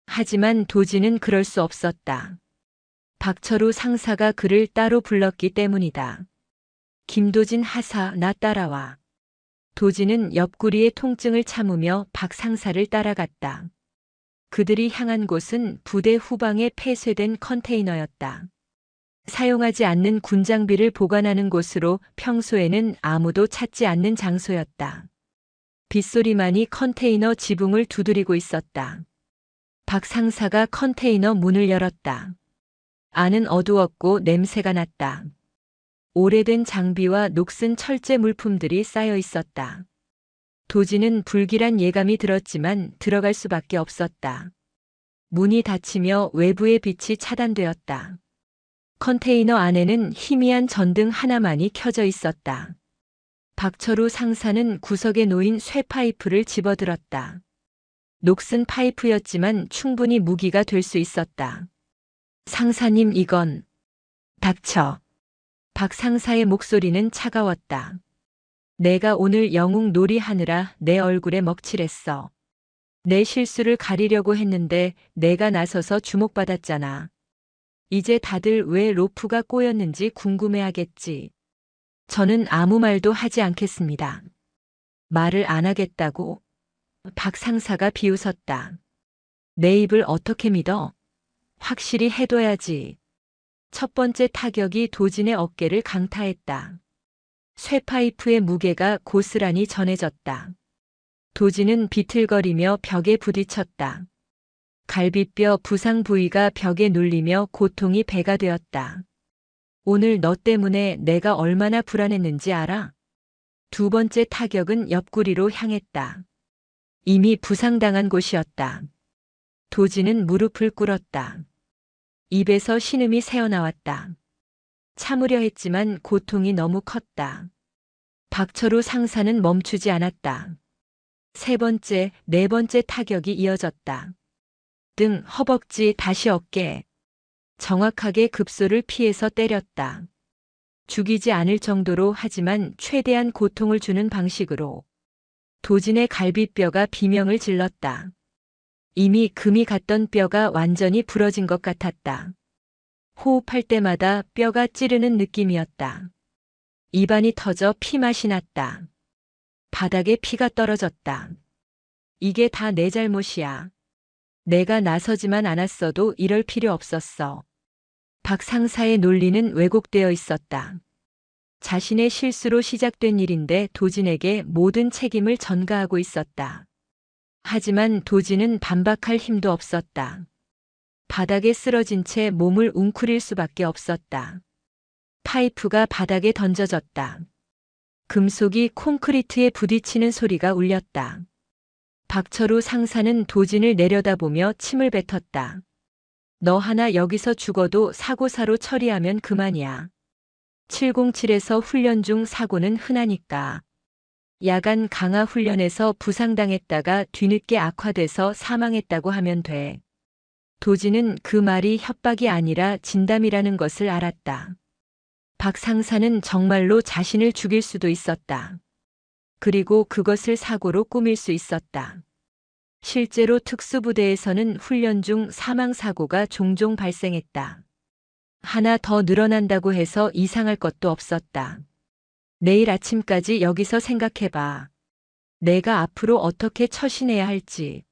하지만 도진은 그럴 수 없었다. 박철우 상사가 그를 따로 불렀기 때문이다. 김도진 하사, 나 따라와. 도진은 옆구리의 통증을 참으며 박 상사를 따라갔다. 그들이 향한 곳은 부대 후방에 폐쇄된 컨테이너였다. 사용하지 않는 군장비를 보관하는 곳으로 평소에는 아무도 찾지 않는 장소였다. 빗소리만이 컨테이너 지붕을 두드리고 있었다. 박 상사가 컨테이너 문을 열었다. 안은 어두웠고 냄새가 났다. 오래된 장비와 녹슨 철제 물품들이 쌓여 있었다. 도지는 불길한 예감이 들었지만 들어갈 수밖에 없었다. 문이 닫히며 외부의 빛이 차단되었다. 컨테이너 안에는 희미한 전등 하나만이 켜져 있었다. 박철우 상사는 구석에 놓인 쇠파이프를 집어들었다. 녹슨 파이프였지만 충분히 무기가 될 수 있었다. 상사님, 이건. 닥쳐. 박 상사의 목소리는 차가웠다. 내가 오늘 영웅 놀이하느라 내 얼굴에 먹칠했어. 내 실수를 가리려고 했는데 내가 나서서 주목받았잖아. 이제 다들 왜 로프가 꼬였는지 궁금해하겠지. 저는 아무 말도 하지 않겠습니다. 말을 안 하겠다고? 박 상사가 비웃었다. 내 입을 어떻게 믿어? 확실히 해둬야지. 첫 번째 타격이 도진의 어깨를 강타했다. 쇠파이프의 무게가 고스란히 전해졌다. 도진은 비틀거리며 벽에 부딪혔다. 갈비뼈 부상 부위가 벽에 눌리며 고통이 배가 되었다. 오늘 너 때문에 내가 얼마나 불안했는지 알아? 두 번째 타격은 옆구리로 향했다. 이미 부상당한 곳이었다. 도진은 무릎을 꿇었다. 입에서 신음이 새어나왔다. 참으려 했지만 고통이 너무 컸다. 박철우 상사는 멈추지 않았다. 세 번째, 네 번째 타격이 이어졌다. 등, 허벅지, 다시 어깨. 정확하게 급소를 피해서 때렸다. 죽이지 않을 정도로 하지만 최대한 고통을 주는 방식으로. 도진의 갈비뼈가 비명을 질렀다. 이미 금이 갔던 뼈가 완전히 부러진 것 같았다. 호흡할 때마다 뼈가 찌르는 느낌이었다. 입안이 터져 피맛이 났다. 바닥에 피가 떨어졌다. 이게 다 내 잘못이야. 내가 나서지만 않았어도 이럴 필요 없었어. 박 상사의 논리는 왜곡되어 있었다. 자신의 실수로 시작된 일인데 도진에게 모든 책임을 전가하고 있었다. 하지만 도진은 반박할 힘도 없었다. 바닥에 쓰러진 채 몸을 웅크릴 수밖에 없었다. 파이프가 바닥에 던져졌다. 금속이 콘크리트에 부딪히는 소리가 울렸다. 박철우 상사는 도진을 내려다보며 침을 뱉었다. 너 하나 여기서 죽어도 사고사로 처리하면 그만이야. 707에서 훈련 중 사고는 흔하니까. 야간 강화 훈련에서 부상당했다가 뒤늦게 악화돼서 사망했다고 하면 돼. 도지는 그 말이 협박이 아니라 진담이라는 것을 알았다. 박 상사는 정말로 자신을 죽일 수도 있었다. 그리고 그것을 사고로 꾸밀 수 있었다. 실제로 특수부대에서는 훈련 중 사망사고가 종종 발생했다. 하나 더 늘어난다고 해서 이상할 것도 없었다. 내일 아침까지 여기서 생각해봐. 내가 앞으로 어떻게 처신해야 할지.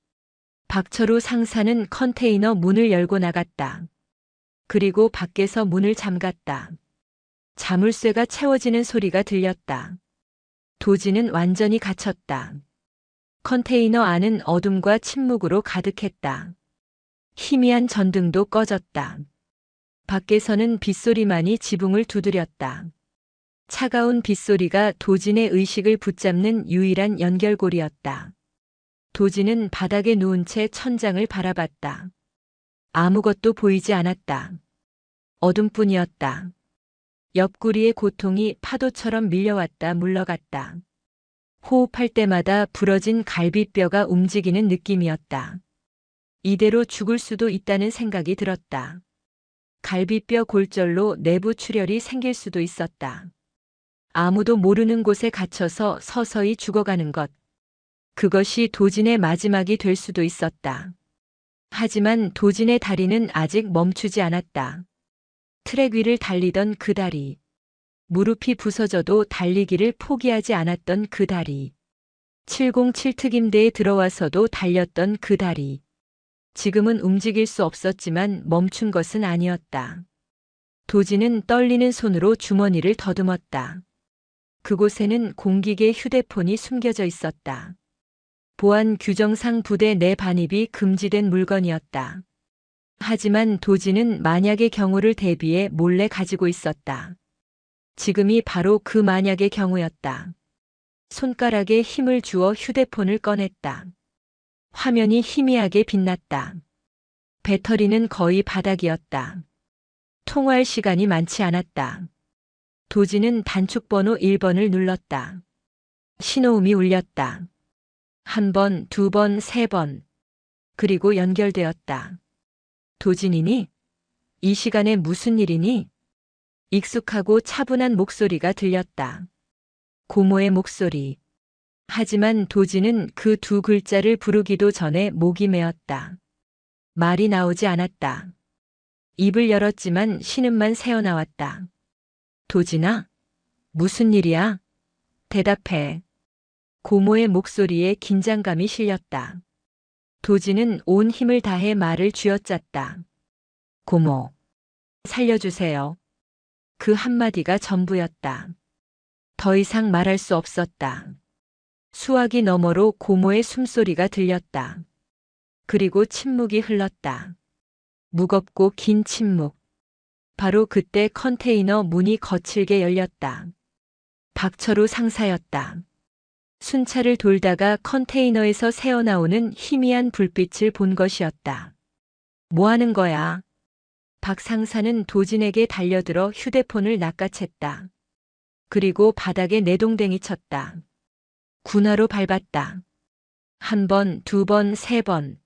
박철우 상사는 컨테이너 문을 열고 나갔다. 그리고 밖에서 문을 잠갔다. 자물쇠가 채워지는 소리가 들렸다. 도지는 완전히 갇혔다. 컨테이너 안은 어둠과 침묵으로 가득했다. 희미한 전등도 꺼졌다. 밖에서는 빗소리만이 지붕을 두드렸다. 차가운 빗소리가 도진의 의식을 붙잡는 유일한 연결고리였다. 도진은 바닥에 누운 채 천장을 바라봤다. 아무것도 보이지 않았다. 어둠뿐이었다. 옆구리의 고통이 파도처럼 밀려왔다 물러갔다. 호흡할 때마다 부러진 갈비뼈가 움직이는 느낌이었다. 이대로 죽을 수도 있다는 생각이 들었다. 갈비뼈 골절로 내부 출혈이 생길 수도 있었다. 아무도 모르는 곳에 갇혀서 서서히 죽어가는 것. 그것이 도진의 마지막이 될 수도 있었다. 하지만 도진의 다리는 아직 멈추지 않았다. 트랙 위를 달리던 그 다리. 무릎이 부서져도 달리기를 포기하지 않았던 그 다리. 707 특임대에 들어와서도 달렸던 그 다리. 지금은 움직일 수 없었지만 멈춘 것은 아니었다. 도진은 떨리는 손으로 주머니를 더듬었다. 그곳에는 공기계 휴대폰이 숨겨져 있었다. 보안 규정상 부대 내 반입이 금지된 물건이었다. 하지만 도진은 만약의 경우를 대비해 몰래 가지고 있었다. 지금이 바로 그 만약의 경우였다. 손가락에 힘을 주어 휴대폰을 꺼냈다. 화면이 희미하게 빛났다. 배터리는 거의 바닥이었다. 통화할 시간이 많지 않았다. 도진은 단축번호 1번을 눌렀다. 신호음이 울렸다. 한 번, 두 번, 세 번. 그리고 연결되었다. 도진이니? 이 시간에 무슨 일이니? 익숙하고 차분한 목소리가 들렸다. 고모의 목소리. 하지만 도진은 그 두 글자를 부르기도 전에 목이 메었다. 말이 나오지 않았다. 입을 열었지만 신음만 새어나왔다. 도진아? 무슨 일이야? 대답해. 고모의 목소리에 긴장감이 실렸다. 도진은 온 힘을 다해 말을 쥐어짰다. 고모. 살려주세요. 그 한마디가 전부였다. 더 이상 말할 수 없었다. 수화기 너머로 고모의 숨소리가 들렸다. 그리고 침묵이 흘렀다. 무겁고 긴 침묵. 바로 그때 컨테이너 문이 거칠게 열렸다. 박철우 상사였다. 순찰을 돌다가 컨테이너에서 새어나오는 희미한 불빛을 본 것이었다. 뭐 하는 거야? 박 상사는 도진에게 달려들어 휴대폰을 낚아챘다. 그리고 바닥에 내동댕이 쳤다. 군화로 밟았다. 한 번, 두 번, 세 번.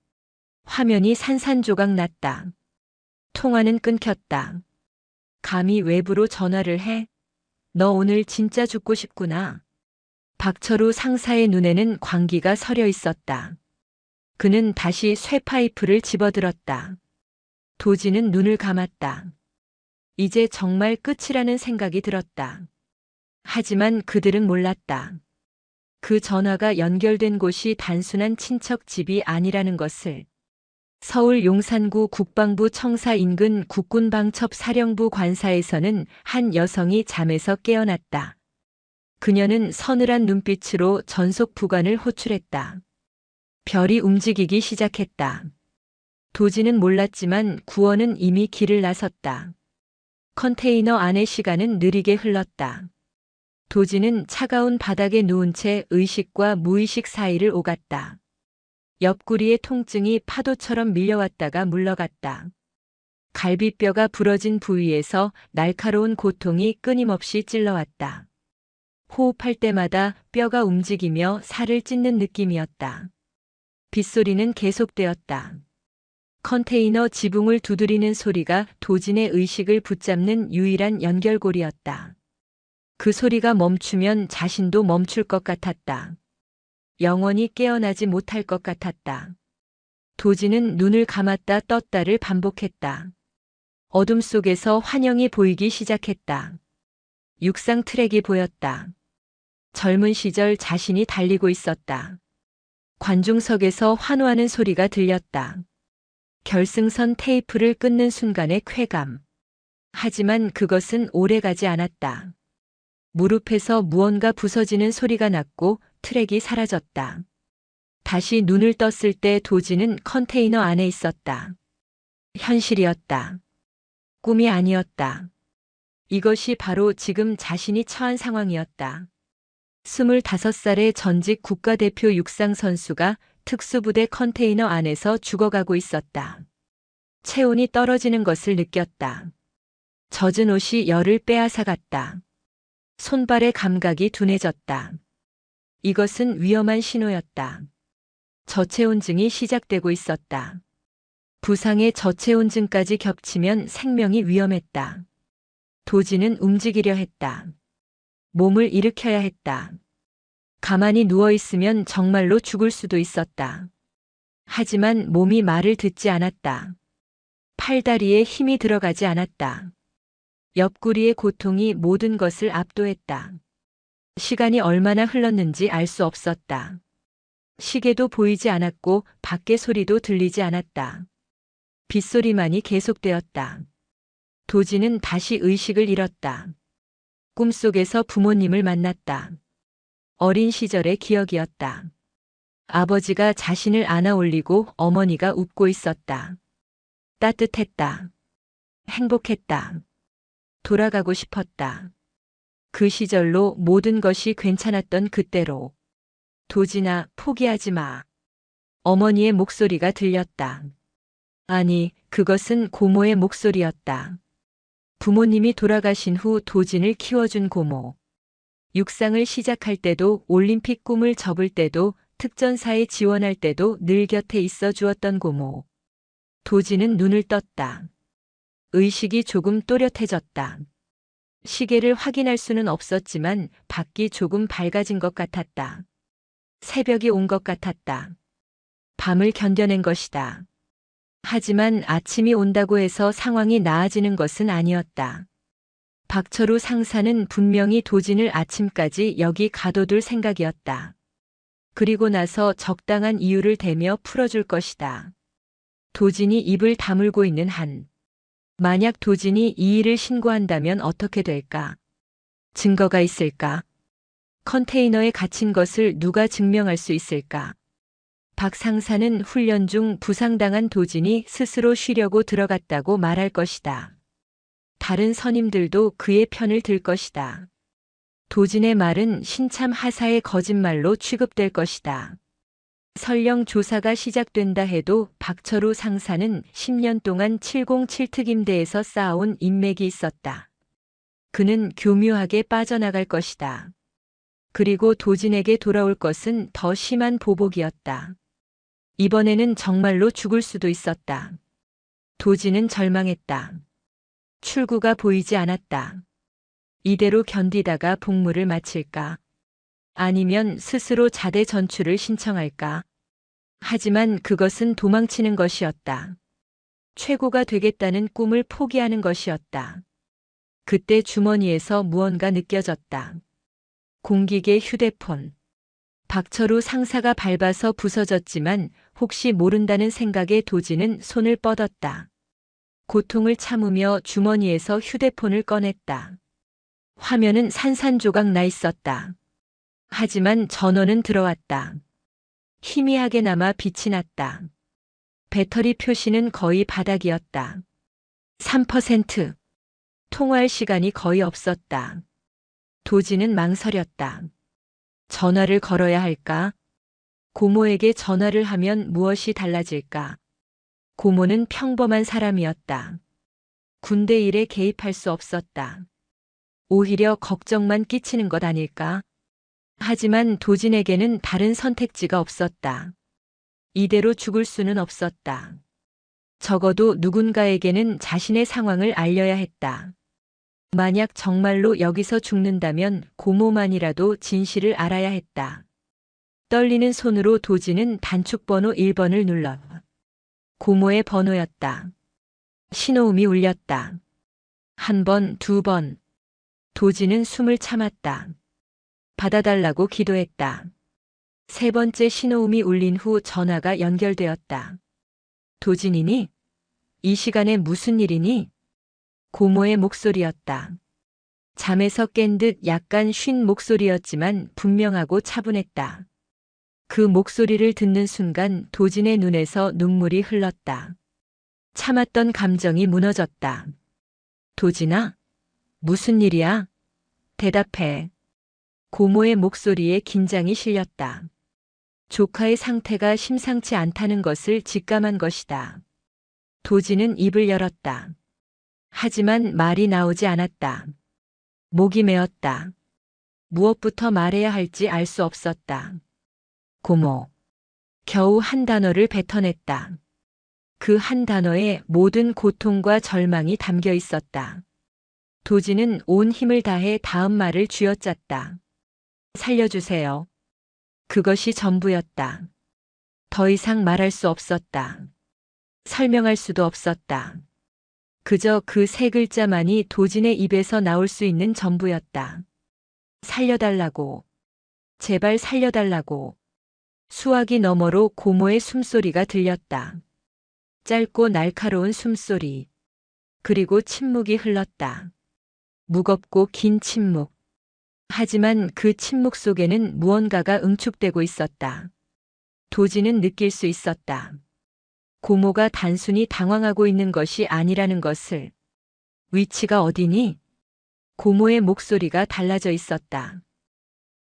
화면이 산산조각 났다. 통화는 끊겼다. 감히 외부로 전화를 해? 너 오늘 진짜 죽고 싶구나. 박철우 상사의 눈에는 광기가 서려 있었다. 그는 다시 쇠파이프를 집어들었다. 도진은 눈을 감았다. 이제 정말 끝이라는 생각이 들었다. 하지만 그들은 몰랐다. 그 전화가 연결된 곳이 단순한 친척 집이 아니라는 것을. 서울 용산구 국방부 청사 인근 국군방첩 사령부 관사에서는 한 여성이 잠에서 깨어났다. 그녀는 서늘한 눈빛으로 전속 부관을 호출했다. 별이 움직이기 시작했다. 도진은 몰랐지만 구원은 이미 길을 나섰다. 컨테이너 안의 시간은 느리게 흘렀다. 도진은 차가운 바닥에 누운 채 의식과 무의식 사이를 오갔다. 옆구리의 통증이 파도처럼 밀려왔다가 물러갔다. 갈비뼈가 부러진 부위에서 날카로운 고통이 끊임없이 찔러왔다. 호흡할 때마다 뼈가 움직이며 살을 찢는 느낌이었다. 빗소리는 계속되었다. 컨테이너 지붕을 두드리는 소리가 도진의 의식을 붙잡는 유일한 연결고리였다. 그 소리가 멈추면 자신도 멈출 것 같았다. 영원히 깨어나지 못할 것 같았다. 도진은 눈을 감았다 떴다를 반복했다. 어둠 속에서 환영이 보이기 시작했다. 육상 트랙이 보였다. 젊은 시절 자신이 달리고 있었다. 관중석에서 환호하는 소리가 들렸다. 결승선 테이프를 끊는 순간의 쾌감. 하지만 그것은 오래가지 않았다. 무릎에서 무언가 부서지는 소리가 났고 트랙이 사라졌다. 다시 눈을 떴을 때 도진은 컨테이너 안에 있었다. 현실이었다. 꿈이 아니었다. 이것이 바로 지금 자신이 처한 상황이었다. 25살의 전직 국가대표 육상 선수가 특수부대 컨테이너 안에서 죽어가고 있었다. 체온이 떨어지는 것을 느꼈다. 젖은 옷이 열을 빼앗아갔다. 손발의 감각이 둔해졌다. 이것은 위험한 신호였다. 저체온증이 시작되고 있었다. 부상의 저체온증까지 겹치면 생명이 위험했다. 도진은 움직이려 했다. 몸을 일으켜야 했다. 가만히 누워있으면 정말로 죽을 수도 있었다. 하지만 몸이 말을 듣지 않았다. 팔다리에 힘이 들어가지 않았다. 옆구리의 고통이 모든 것을 압도했다. 시간이 얼마나 흘렀는지 알 수 없었다. 시계도 보이지 않았고 밖의 소리도 들리지 않았다. 빗소리만이 계속되었다. 도진은 다시 의식을 잃었다. 꿈속에서 부모님을 만났다. 어린 시절의 기억이었다. 아버지가 자신을 안아 올리고 어머니가 웃고 있었다. 따뜻했다. 행복했다. 돌아가고 싶었다. 그 시절로 모든 것이 괜찮았던 그때로. 도진아, 포기하지 마. 어머니의 목소리가 들렸다. 아니, 그것은 고모의 목소리였다. 부모님이 돌아가신 후 도진을 키워준 고모. 육상을 시작할 때도 올림픽 꿈을 접을 때도 특전사에 지원할 때도 늘 곁에 있어 주었던 고모. 도진은 눈을 떴다. 의식이 조금 또렷해졌다. 시계를 확인할 수는 없었지만 밖이 조금 밝아진 것 같았다. 새벽이 온 것 같았다. 밤을 견뎌낸 것이다. 하지만 아침이 온다고 해서 상황이 나아지는 것은 아니었다. 박철우 상사는 분명히 도진을 아침까지 여기 가둬둘 생각이었다. 그리고 나서 적당한 이유를 대며 풀어줄 것이다. 도진이 입을 다물고 있는 한. 만약 도진이 이 일을 신고한다면 어떻게 될까? 증거가 있을까? 컨테이너에 갇힌 것을 누가 증명할 수 있을까? 박 상사는 훈련 중 부상당한 도진이 스스로 쉬려고 들어갔다고 말할 것이다. 다른 선임들도 그의 편을 들 것이다. 도진의 말은 신참 하사의 거짓말로 취급될 것이다. 설령 조사가 시작된다 해도 박철우 상사는 10년 동안 707특임대에서 쌓아온 인맥이 있었다. 그는 교묘하게 빠져나갈 것이다. 그리고 도진에게 돌아올 것은 더 심한 보복이었다. 이번에는 정말로 죽을 수도 있었다. 도진은 절망했다. 출구가 보이지 않았다. 이대로 견디다가 복무를 마칠까? 아니면 스스로 자대 전출을 신청할까? 하지만 그것은 도망치는 것이었다. 최고가 되겠다는 꿈을 포기하는 것이었다. 그때 주머니에서 무언가 느껴졌다. 공기계 휴대폰. 박철우 상사가 밟아서 부서졌지만 혹시 모른다는 생각에 도진은 손을 뻗었다. 고통을 참으며 주머니에서 휴대폰을 꺼냈다. 화면은 산산조각 나 있었다. 하지만 전원은 들어왔다. 희미하게나마 빛이 났다. 배터리 표시는 거의 바닥이었다. 3%. 통화할 시간이 거의 없었다. 도진은 망설였다. 전화를 걸어야 할까? 고모에게 전화를 하면 무엇이 달라질까? 고모는 평범한 사람이었다. 군대 일에 개입할 수 없었다. 오히려 걱정만 끼치는 것 아닐까? 하지만 도진에게는 다른 선택지가 없었다. 이대로 죽을 수는 없었다. 적어도 누군가에게는 자신의 상황을 알려야 했다. 만약 정말로 여기서 죽는다면 고모만이라도 진실을 알아야 했다. 떨리는 손으로 도진은 단축번호 1번을 눌러. 고모의 번호였다. 신호음이 울렸다. 한 번, 두 번. 도진은 숨을 참았다. 받아달라고 기도했다. 세 번째 신호음이 울린 후 전화가 연결되었다. 도진이니? 이 시간에 무슨 일이니? 고모의 목소리였다. 잠에서 깬 듯 약간 쉰 목소리였지만 분명하고 차분했다. 그 목소리를 듣는 순간 도진의 눈에서 눈물이 흘렀다. 참았던 감정이 무너졌다. 도진아? 무슨 일이야? 대답해. 고모의 목소리에 긴장이 실렸다. 조카의 상태가 심상치 않다는 것을 직감한 것이다. 도진은 입을 열었다. 하지만 말이 나오지 않았다. 목이 메었다. 무엇부터 말해야 할지 알 수 없었다. 고모. 겨우 한 단어를 뱉어냈다. 그 한 단어에 모든 고통과 절망이 담겨 있었다. 도진은 온 힘을 다해 다음 말을 쥐어짰다. 살려주세요. 그것이 전부였다. 더 이상 말할 수 없었다. 설명할 수도 없었다. 그저 그 세 글자만이 도진의 입에서 나올 수 있는 전부였다. 살려달라고. 제발 살려달라고. 수화기 너머로 고모의 숨소리가 들렸다. 짧고 날카로운 숨소리. 그리고 침묵이 흘렀다. 무겁고 긴 침묵. 하지만 그 침묵 속에는 무언가가 응축되고 있었다. 도진은 느낄 수 있었다. 고모가 단순히 당황하고 있는 것이 아니라는 것을. 위치가 어디니? 고모의 목소리가 달라져 있었다.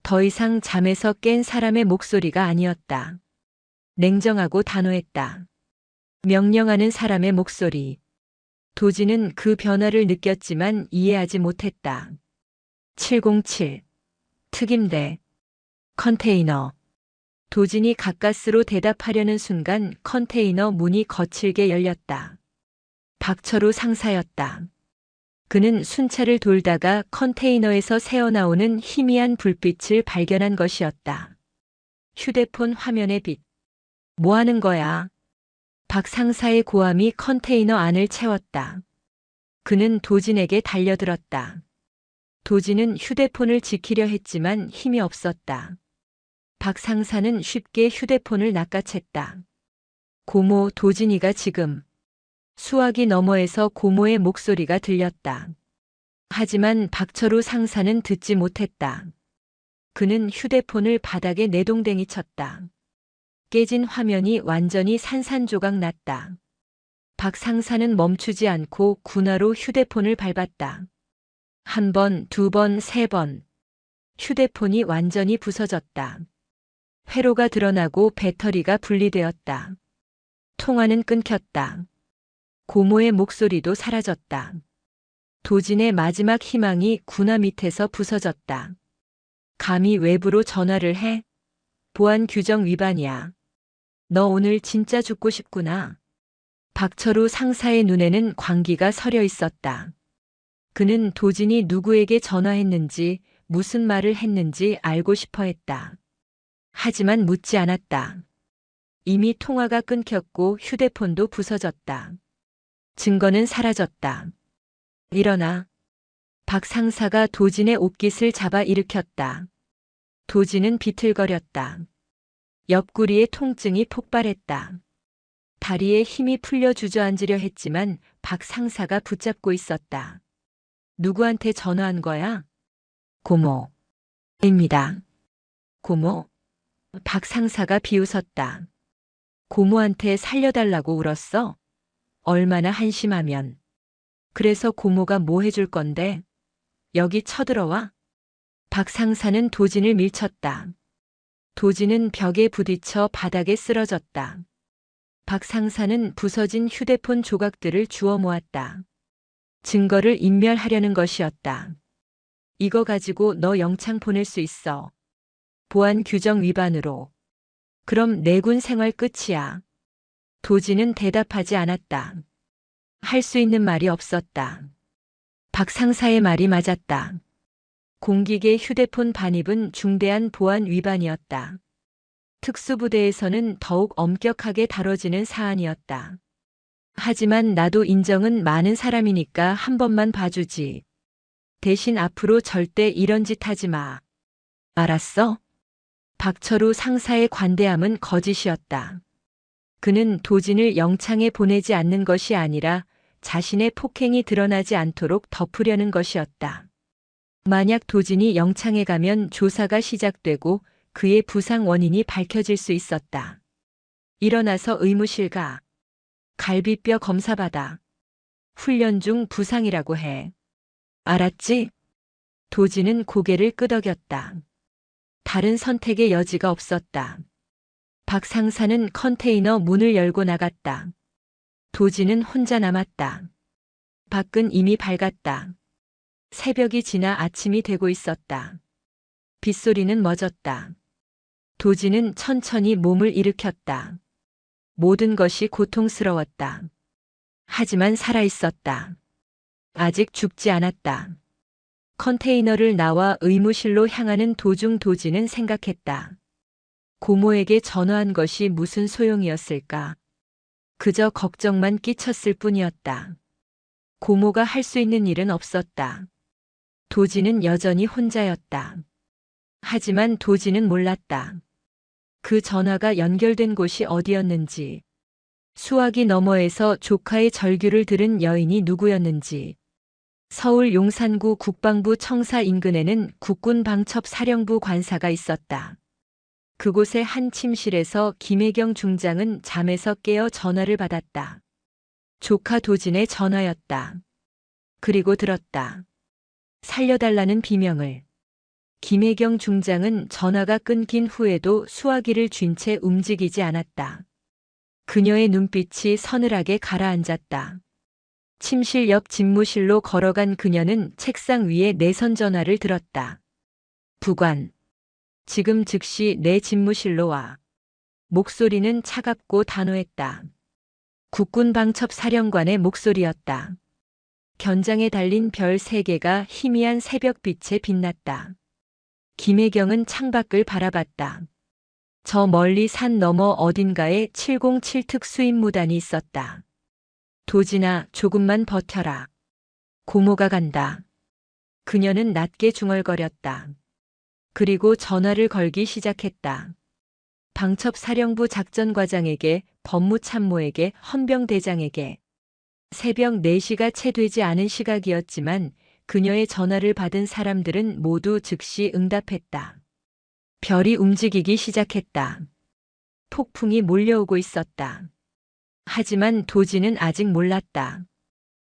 더 이상 잠에서 깬 사람의 목소리가 아니었다. 냉정하고 단호했다. 명령하는 사람의 목소리. 도진은 그 변화를 느꼈지만 이해하지 못했다. 707. 특임대. 컨테이너. 도진이 가까스로 대답하려는 순간 컨테이너 문이 거칠게 열렸다. 박철우 상사였다. 그는 순찰을 돌다가 컨테이너에서 새어나오는 희미한 불빛을 발견한 것이었다. 휴대폰 화면의 빛. 뭐 하는 거야? 박 상사의 고함이 컨테이너 안을 채웠다. 그는 도진에게 달려들었다. 도진은 휴대폰을 지키려 했지만 힘이 없었다. 박 상사는 쉽게 휴대폰을 낚아챘다. 고모 도진이가 지금. 수화기 너머에서 고모의 목소리가 들렸다. 하지만 박철우 상사는 듣지 못했다. 그는 휴대폰을 바닥에 내동댕이 쳤다. 깨진 화면이 완전히 산산조각 났다. 박 상사는 멈추지 않고 군화로 휴대폰을 밟았다. 한 번, 두 번, 세 번. 휴대폰이 완전히 부서졌다. 회로가 드러나고 배터리가 분리되었다. 통화는 끊겼다. 고모의 목소리도 사라졌다. 도진의 마지막 희망이 군화 밑에서 부서졌다. 감히 외부로 전화를 해? 보안 규정 위반이야. 너 오늘 진짜 죽고 싶구나. 박철우 상사의 눈에는 광기가 서려 있었다. 그는 도진이 누구에게 전화했는지, 무슨 말을 했는지 알고 싶어 했다. 하지만 묻지 않았다. 이미 통화가 끊겼고 휴대폰도 부서졌다. 증거는 사라졌다. 일어나. 박 상사가 도진의 옷깃을 잡아 일으켰다. 도진은 비틀거렸다. 옆구리에 통증이 폭발했다. 다리에 힘이 풀려 주저앉으려 했지만 박 상사가 붙잡고 있었다. 누구한테 전화한 거야? 고모입니다. 고모? 박 상사가 비웃었다. 고모한테 살려달라고 울었어? 얼마나 한심하면. 그래서 고모가 뭐 해줄 건데? 여기 쳐들어와? 박 상사는 도진을 밀쳤다. 도진은 벽에 부딪혀 바닥에 쓰러졌다. 박 상사는 부서진 휴대폰 조각들을 주워 모았다. 증거를 인멸하려는 것이었다. 이거 가지고 너 영창 보낼 수 있어. 보안 규정 위반으로. 그럼 내군 생활 끝이야. 도지는 대답하지 않았다. 할 수 있는 말이 없었다. 박 상사의 말이 맞았다. 공직의 휴대폰 반입은 중대한 보안 위반이었다. 특수부대에서는 더욱 엄격하게 다뤄지는 사안이었다. 하지만 나도 인정은 많은 사람이니까 한 번만 봐주지. 대신 앞으로 절대 이런 짓 하지 마. 알았어? 박철우 상사의 관대함은 거짓이었다. 그는 도진을 영창에 보내지 않는 것이 아니라 자신의 폭행이 드러나지 않도록 덮으려는 것이었다. 만약 도진이 영창에 가면 조사가 시작되고 그의 부상 원인이 밝혀질 수 있었다. 일어나서 의무실 가. 갈비뼈 검사받아. 훈련 중 부상이라고 해. 알았지? 도진은 고개를 끄덕였다. 다른 선택의 여지가 없었다. 박 상사는 컨테이너 문을 열고 나갔다. 도진은 혼자 남았다. 밖은 이미 밝았다. 새벽이 지나 아침이 되고 있었다. 빗소리는 멎었다. 도진은 천천히 몸을 일으켰다. 모든 것이 고통스러웠다. 하지만 살아있었다. 아직 죽지 않았다. 컨테이너를 나와 의무실로 향하는 도중 도진은 생각했다. 고모에게 전화한 것이 무슨 소용이었을까? 그저 걱정만 끼쳤을 뿐이었다. 고모가 할 수 있는 일은 없었다. 도진은 여전히 혼자였다. 하지만 도진은 몰랐다. 그 전화가 연결된 곳이 어디였는지, 수화기 너머에서 조카의 절규를 들은 여인이 누구였는지, 서울 용산구 국방부 청사 인근에는 국군방첩사령부 관사가 있었다. 그곳의 한 침실에서 김혜경 중장은 잠에서 깨어 전화를 받았다. 조카 도진의 전화였다. 그리고 들었다. 살려달라는 비명을. 김혜경 중장은 전화가 끊긴 후에도 수화기를 쥔 채 움직이지 않았다. 그녀의 눈빛이 서늘하게 가라앉았다. 침실 옆 집무실로 걸어간 그녀는 책상 위에 내선 전화를 들었다. 부관. 지금 즉시 내 집무실로 와. 목소리는 차갑고 단호했다. 국군방첩사령관의 목소리였다. 견장에 달린 별 3개가 희미한 새벽빛에 빛났다. 김혜경은 창밖을 바라봤다. 저 멀리 산 너머 어딘가에 707 특수임무단이 있었다. 도진아, 조금만 버텨라. 고모가 간다. 그녀는 낮게 중얼거렸다. 그리고 전화를 걸기 시작했다. 방첩사령부 작전과장에게, 법무참모에게, 헌병대장에게. 새벽 4시가 채 되지 않은 시각이었지만 그녀의 전화를 받은 사람들은 모두 즉시 응답했다. 별이 움직이기 시작했다. 폭풍이 몰려오고 있었다. 하지만 도진은 아직 몰랐다.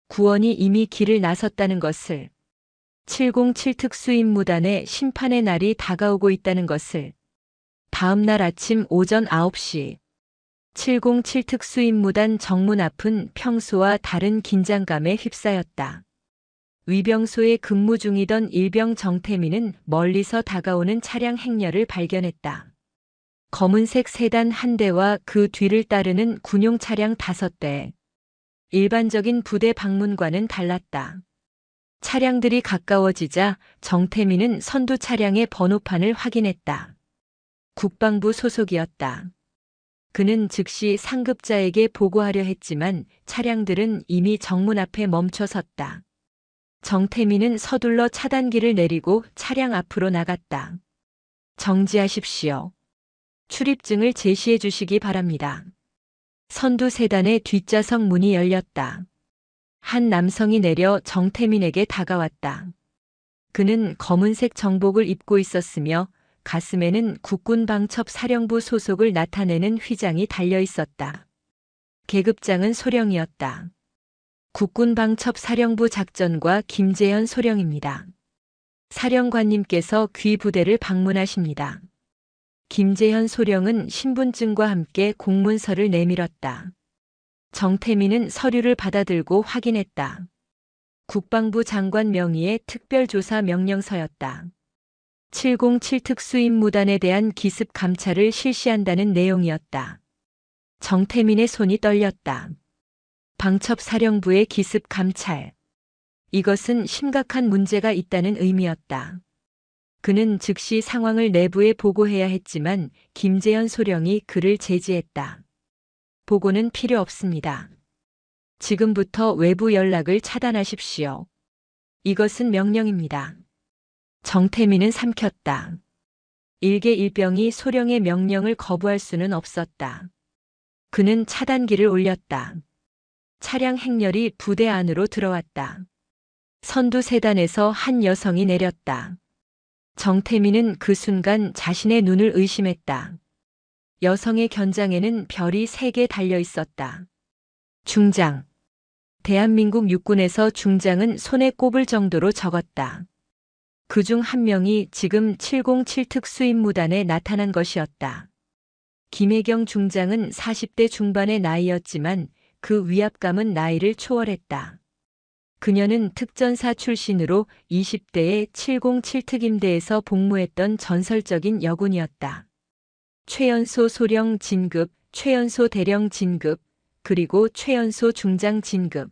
구원이 이미 길을 나섰다는 것을. 707 특수임무단의 심판의 날이 다가오고 있다는 것을. 다음 날 아침 오전 9시. 707 특수임무단 정문 앞은 평소와 다른 긴장감에 휩싸였다. 위병소에 근무 중이던 일병 정태민은 멀리서 다가오는 차량 행렬을 발견했다. 검은색 세단 1대와 그 뒤를 따르는 군용 차량 5대. 일반적인 부대 방문과는 달랐다. 차량들이 가까워지자 정태민은 선두 차량의 번호판을 확인했다. 국방부 소속이었다. 그는 즉시 상급자에게 보고하려 했지만 차량들은 이미 정문 앞에 멈춰 섰다. 정태민은 서둘러 차단기를 내리고 차량 앞으로 나갔다. 정지하십시오. 출입증을 제시해 주시기 바랍니다. 선두 세단의 뒷좌석 문이 열렸다. 한 남성이 내려 정태민에게 다가왔다. 그는 검은색 정복을 입고 있었으며 가슴에는 국군방첩사령부 소속을 나타내는 휘장이 달려 있었다. 계급장은 소령이었다. 국군방첩사령부 작전과 김재현 소령입니다. 사령관님께서 귀 부대를 방문하십니다. 김재현 소령은 신분증과 함께 공문서를 내밀었다. 정태민은 서류를 받아들고 확인했다. 국방부 장관 명의의 특별조사 명령서였다. 707 특수임무단에 대한 기습 감찰을 실시한다는 내용이었다. 정태민의 손이 떨렸다. 방첩사령부의 기습 감찰. 이것은 심각한 문제가 있다는 의미였다. 그는 즉시 상황을 내부에 보고해야 했지만 김재현 소령이 그를 제지했다. 보고는 필요 없습니다. 지금부터 외부 연락을 차단하십시오. 이것은 명령입니다. 정태민은 삼켰다. 일개일병이 소령의 명령을 거부할 수는 없었다. 그는 차단기를 올렸다. 차량 행렬이 부대 안으로 들어왔다. 선두 세단에서 한 여성이 내렸다. 정태민은 그 순간 자신의 눈을 의심했다. 여성의 견장에는 별이 3개 달려 있었다. 중장. 대한민국 육군에서 중장은 손에 꼽을 정도로 적었다. 그중 한 명이 지금 707 특수임무단에 나타난 것이었다. 김혜경 중장은 40대 중반의 나이였지만 그 위압감은 나이를 초월했다. 그녀는 특전사 출신으로 20대의 707 특임대에서 복무했던 전설적인 여군이었다. 최연소 소령 진급, 최연소 대령 진급, 그리고 최연소 중장 진급.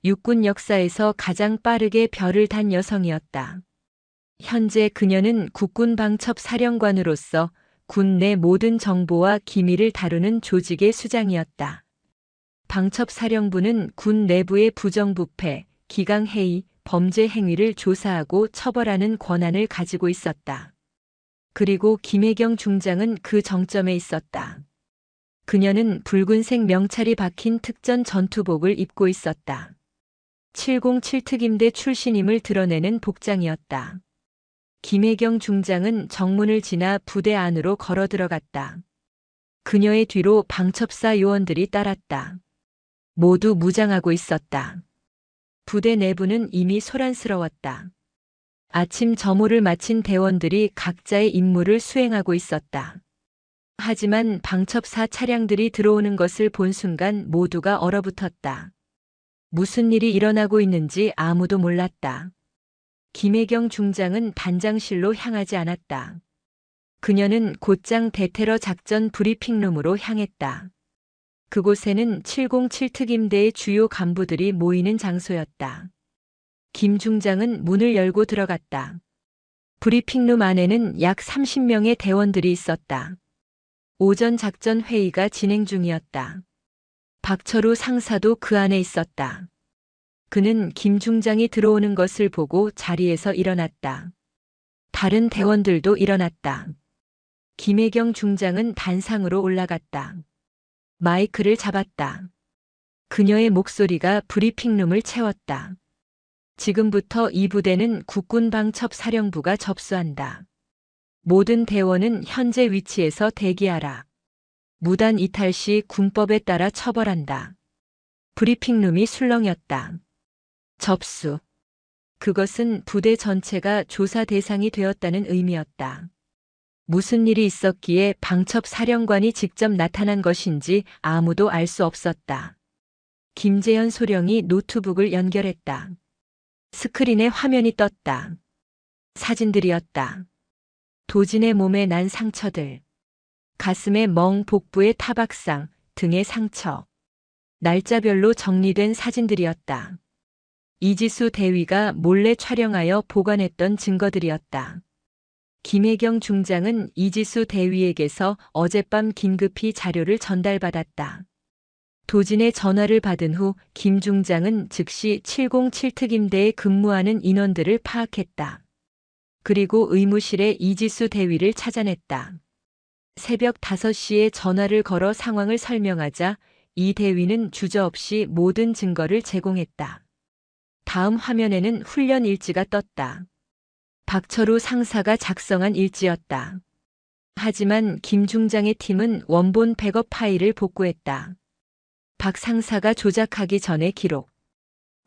육군 역사에서 가장 빠르게 별을 단 여성이었다. 현재 그녀는 국군 방첩 사령관으로서 군 내 모든 정보와 기밀을 다루는 조직의 수장이었다. 방첩사령부는 군 내부의 부정부패, 기강해이, 범죄 행위를 조사하고 처벌하는 권한을 가지고 있었다. 그리고 김혜경 중장은 그 정점에 있었다. 그녀는 붉은색 명찰이 박힌 특전 전투복을 입고 있었다. 707 특임대 출신임을 드러내는 복장이었다. 김혜경 중장은 정문을 지나 부대 안으로 걸어 들어갔다. 그녀의 뒤로 방첩사 요원들이 따랐다. 모두 무장하고 있었다. 부대 내부는 이미 소란스러웠다. 아침 점호를 마친 대원들이 각자의 임무를 수행하고 있었다. 하지만 방첩사 차량들이 들어오는 것을 본 순간 모두가 얼어붙었다. 무슨 일이 일어나고 있는지 아무도 몰랐다. 김혜경 중장은 단장실로 향하지 않았다. 그녀는 곧장 대테러 작전 브리핑룸으로 향했다. 그곳에는 707 특임대의 주요 간부들이 모이는 장소였다. 김 중장은 문을 열고 들어갔다. 브리핑룸 안에는 약 30명의 대원들이 있었다. 오전 작전 회의가 진행 중이었다. 박철우 상사도 그 안에 있었다. 그는 김 중장이 들어오는 것을 보고 자리에서 일어났다. 다른 대원들도 일어났다. 김혜경 중장은 단상으로 올라갔다. 마이크를 잡았다. 그녀의 목소리가 브리핑룸을 채웠다. 지금부터 이 부대는 국군방첩사령부가 접수한다. 모든 대원은 현재 위치에서 대기하라. 무단 이탈 시 군법에 따라 처벌한다. 브리핑룸이 술렁였다. 접수. 그것은 부대 전체가 조사 대상이 되었다는 의미였다. 무슨 일이 있었기에 방첩사령관이 직접 나타난 것인지 아무도 알 수 없었다. 김재현 소령이 노트북을 연결했다. 스크린에 화면이 떴다. 사진들이었다. 도진의 몸에 난 상처들. 가슴의 멍, 복부의 타박상, 등의 상처. 날짜별로 정리된 사진들이었다. 이지수 대위가 몰래 촬영하여 보관했던 증거들이었다. 김혜경 중장은 이지수 대위에게서 어젯밤 긴급히 자료를 전달받았다. 도진의 전화를 받은 후 김 중장은 즉시 707 특임대에 근무하는 인원들을 파악했다. 그리고 의무실에 이지수 대위를 찾아냈다. 새벽 5시에 전화를 걸어 상황을 설명하자 이 대위는 주저없이 모든 증거를 제공했다. 다음 화면에는 훈련 일지가 떴다. 박철우 상사가 작성한 일지였다. 하지만 김 중장의 팀은 원본 백업 파일을 복구했다. 박 상사가 조작하기 전의 기록.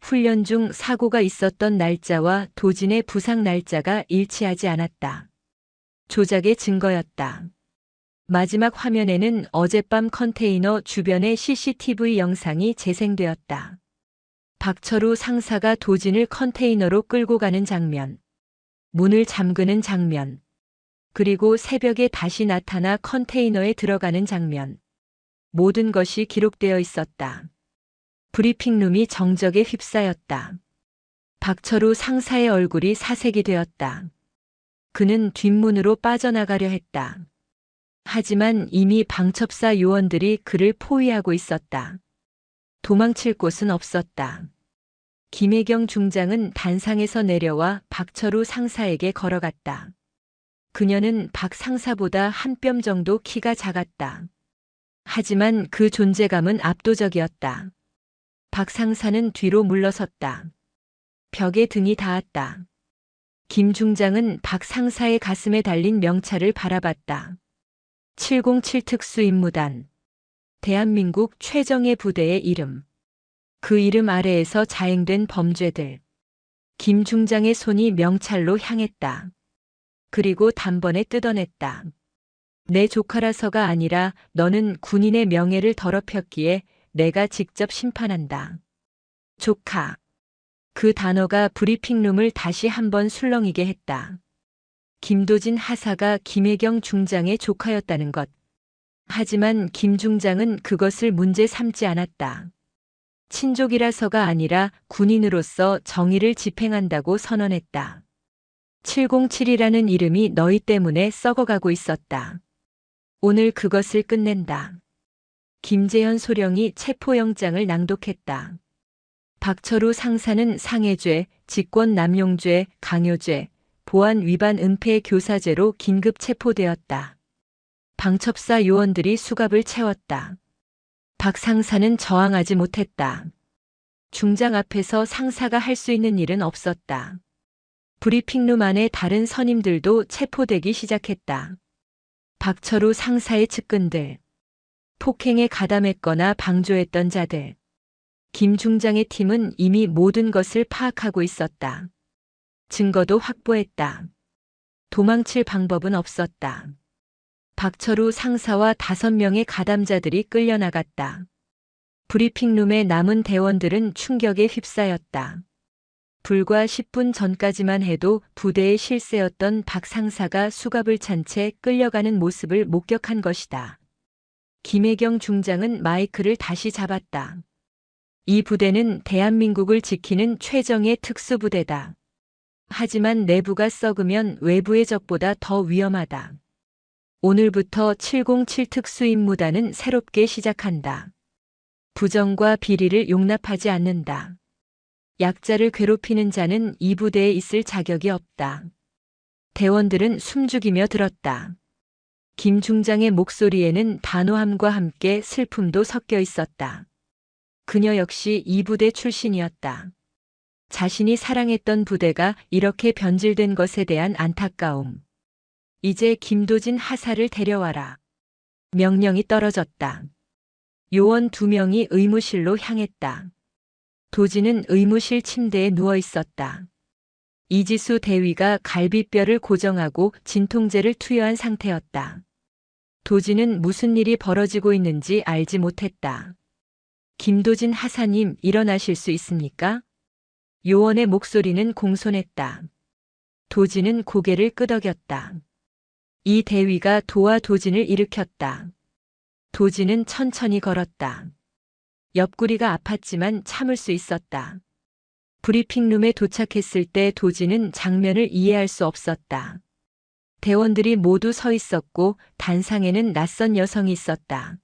훈련 중 사고가 있었던 날짜와 도진의 부상 날짜가 일치하지 않았다. 조작의 증거였다. 마지막 화면에는 어젯밤 컨테이너 주변의 CCTV 영상이 재생되었다. 박철우 상사가 도진을 컨테이너로 끌고 가는 장면, 문을 잠그는 장면, 그리고 새벽에 다시 나타나 컨테이너에 들어가는 장면. 모든 것이 기록되어 있었다. 브리핑룸이 정적에 휩싸였다. 박철우 상사의 얼굴이 사색이 되었다. 그는 뒷문으로 빠져나가려 했다. 하지만 이미 방첩사 요원들이 그를 포위하고 있었다. 도망칠 곳은 없었다. 김혜경 중장은 단상에서 내려와 박철우 상사에게 걸어갔다. 그녀는 박 상사보다 한 뼘 정도 키가 작았다. 하지만 그 존재감은 압도적이었다. 박 상사는 뒤로 물러섰다. 벽에 등이 닿았다. 김 중장은 박 상사의 가슴에 달린 명찰을 바라봤다. 707 특수임무단. 대한민국 최정예 부대의 이름. 그 이름 아래에서 자행된 범죄들. 김 중장의 손이 명찰로 향했다. 그리고 단번에 뜯어냈다. 내 조카라서가 아니라 너는 군인의 명예를 더럽혔기에 내가 직접 심판한다. 조카. 그 단어가 브리핑룸을 다시 한번 술렁이게 했다. 김도진 하사가 김혜경 중장의 조카였다는 것. 하지만 김 중장은 그것을 문제 삼지 않았다. 친족이라서가 아니라 군인으로서 정의를 집행한다고 선언했다. 707이라는 이름이 너희 때문에 썩어가고 있었다. 오늘 그것을 끝낸다. 김재현 소령이 체포영장을 낭독했다. 박철우 상사는 상해죄, 직권남용죄, 강요죄, 보안 위반 은폐 교사죄로 긴급 체포되었다. 방첩사 요원들이 수갑을 채웠다. 박 상사는 저항하지 못했다. 중장 앞에서 상사가 할 수 있는 일은 없었다. 브리핑룸 안에 다른 선임들도 체포되기 시작했다. 박철우 상사의 측근들, 폭행에 가담했거나 방조했던 자들. 김 중장의 팀은 이미 모든 것을 파악하고 있었다. 증거도 확보했다. 도망칠 방법은 없었다. 박철우 상사와 5명의 가담자들이 끌려나갔다. 브리핑룸에 남은 대원들은 충격에 휩싸였다. 불과 10분 전까지만 해도 부대의 실세였던 박 상사가 수갑을 찬 채 끌려가는 모습을 목격한 것이다. 김혜경 중장은 마이크를 다시 잡았다. 이 부대는 대한민국을 지키는 최정예 특수부대다. 하지만 내부가 썩으면 외부의 적보다 더 위험하다. 오늘부터 707 특수임무단은 새롭게 시작한다. 부정과 비리를 용납하지 않는다. 약자를 괴롭히는 자는 이 부대에 있을 자격이 없다. 대원들은 숨죽이며 들었다. 김 중장의 목소리에는 단호함과 함께 슬픔도 섞여 있었다. 그녀 역시 이 부대 출신이었다. 자신이 사랑했던 부대가 이렇게 변질된 것에 대한 안타까움. 이제 김도진 하사를 데려와라. 명령이 떨어졌다. 요원 2명이 의무실로 향했다. 도진은 의무실 침대에 누워 있었다. 이지수 대위가 갈비뼈를 고정하고 진통제를 투여한 상태였다. 도진은 무슨 일이 벌어지고 있는지 알지 못했다. 김도진 하사님, 일어나실 수 있습니까? 요원의 목소리는 공손했다. 도진은 고개를 끄덕였다. 이 대위가 도와 도진을 일으켰다. 도진은 천천히 걸었다. 옆구리가 아팠지만 참을 수 있었다. 브리핑룸에 도착했을 때 도진은 장면을 이해할 수 없었다. 대원들이 모두 서 있었고 단상에는 낯선 여성이 있었다.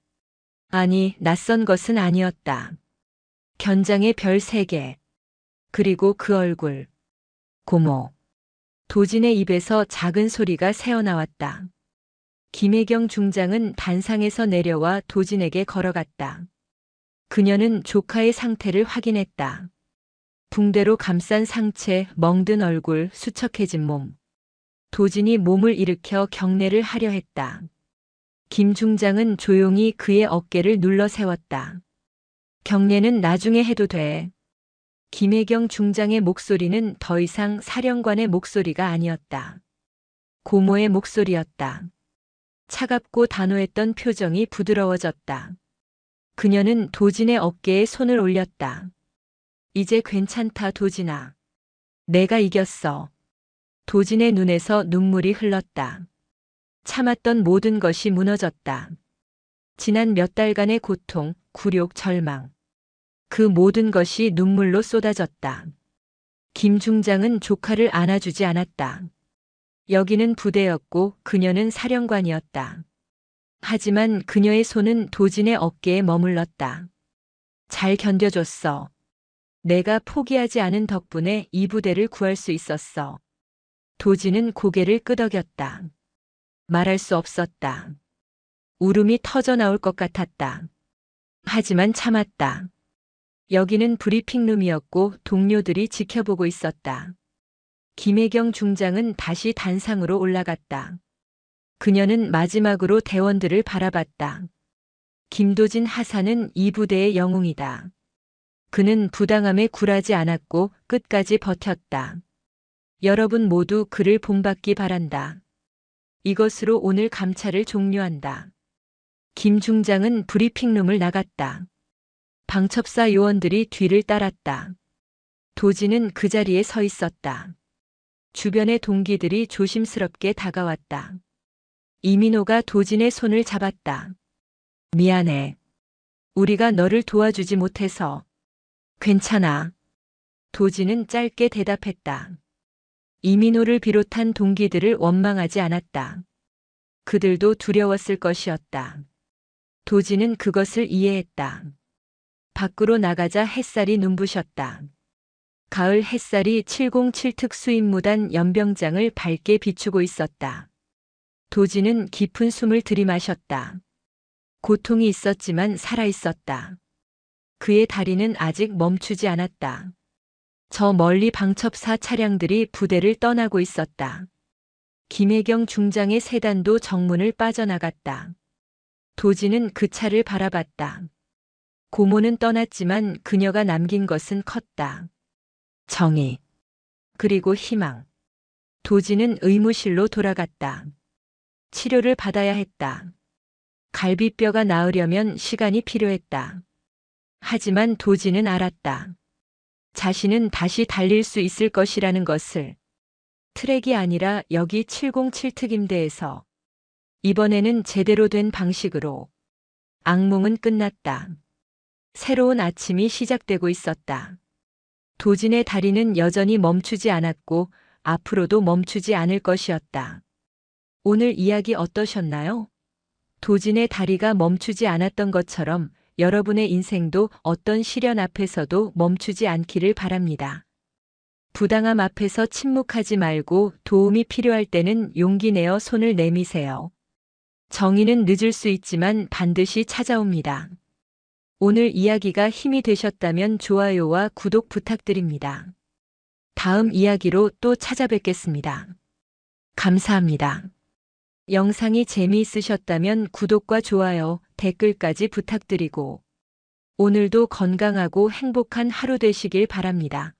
아니, 낯선 것은 아니었다. 견장의 별 3개. 그리고 그 얼굴. 고모. 도진의 입에서 작은 소리가 새어나왔다. 김혜경 중장은 단상에서 내려와 도진에게 걸어갔다. 그녀는 조카의 상태를 확인했다. 붕대로 감싼 상체, 멍든 얼굴, 수척해진 몸. 도진이 몸을 일으켜 경례를 하려 했다. 김 중장은 조용히 그의 어깨를 눌러 세웠다. 경례는 나중에 해도 돼. 김혜경 중장의 목소리는 더 이상 사령관의 목소리가 아니었다. 고모의 목소리였다. 차갑고 단호했던 표정이 부드러워졌다. 그녀는 도진의 어깨에 손을 올렸다. 이제 괜찮다, 도진아. 내가 이겼어. 도진의 눈에서 눈물이 흘렀다. 참았던 모든 것이 무너졌다. 지난 몇 달간의 고통, 굴욕, 절망. 그 모든 것이 눈물로 쏟아졌다. 김 중장은 조카를 안아주지 않았다. 여기는 부대였고 그녀는 사령관이었다. 하지만 그녀의 손은 도진의 어깨에 머물렀다. 잘 견뎌줬어. 내가 포기하지 않은 덕분에 이 부대를 구할 수 있었어. 도진은 고개를 끄덕였다. 말할 수 없었다. 울음이 터져 나올 것 같았다. 하지만 참았다. 여기는 브리핑룸이었고 동료들이 지켜보고 있었다. 김혜경 중장은 다시 단상으로 올라갔다. 그녀는 마지막으로 대원들을 바라봤다. 김도진 하사는 이 부대의 영웅이다. 그는 부당함에 굴하지 않았고 끝까지 버텼다. 여러분 모두 그를 본받기 바란다. 이것으로 오늘 감찰을 종료한다. 김 중장은 브리핑룸을 나갔다. 방첩사 요원들이 뒤를 따랐다. 도진은 그 자리에 서 있었다. 주변의 동기들이 조심스럽게 다가왔다. 이민호가 도진의 손을 잡았다. 미안해. 우리가 너를 도와주지 못해서. 괜찮아. 도진은 짧게 대답했다. 이민호를 비롯한 동기들을 원망하지 않았다. 그들도 두려웠을 것이었다. 도진은 그것을 이해했다. 밖으로 나가자 햇살이 눈부셨다. 가을 햇살이 707 특수임무단 연병장을 밝게 비추고 있었다. 도진은 깊은 숨을 들이마셨다. 고통이 있었지만 살아있었다. 그의 다리는 아직 멈추지 않았다. 저 멀리 방첩사 차량들이 부대를 떠나고 있었다. 김혜경 중장의 세단도 정문을 빠져나갔다. 도진은 그 차를 바라봤다. 고모는 떠났지만 그녀가 남긴 것은 컸다. 정의. 그리고 희망. 도진은 의무실로 돌아갔다. 치료를 받아야 했다. 갈비뼈가 나으려면 시간이 필요했다. 하지만 도진은 알았다. 자신은 다시 달릴 수 있을 것이라는 것을. 트랙이 아니라 여기 707 특임대에서. 이번에는 제대로 된 방식으로. 악몽은 끝났다. 새로운 아침이 시작되고 있었다. 도진의 다리는 여전히 멈추지 않았고 앞으로도 멈추지 않을 것이었다. 오늘 이야기 어떠셨나요? 도진의 다리가 멈추지 않았던 것처럼 여러분의 인생도 어떤 시련 앞에서도 멈추지 않기를 바랍니다. 부당함 앞에서 침묵하지 말고 도움이 필요할 때는 용기 내어 손을 내미세요. 정의는 늦을 수 있지만 반드시 찾아옵니다. 오늘 이야기가 힘이 되셨다면 좋아요와 구독 부탁드립니다. 다음 이야기로 또 찾아뵙겠습니다. 감사합니다. 영상이 재미있으셨다면 구독과 좋아요, 댓글까지 부탁드리고 오늘도 건강하고 행복한 하루 되시길 바랍니다.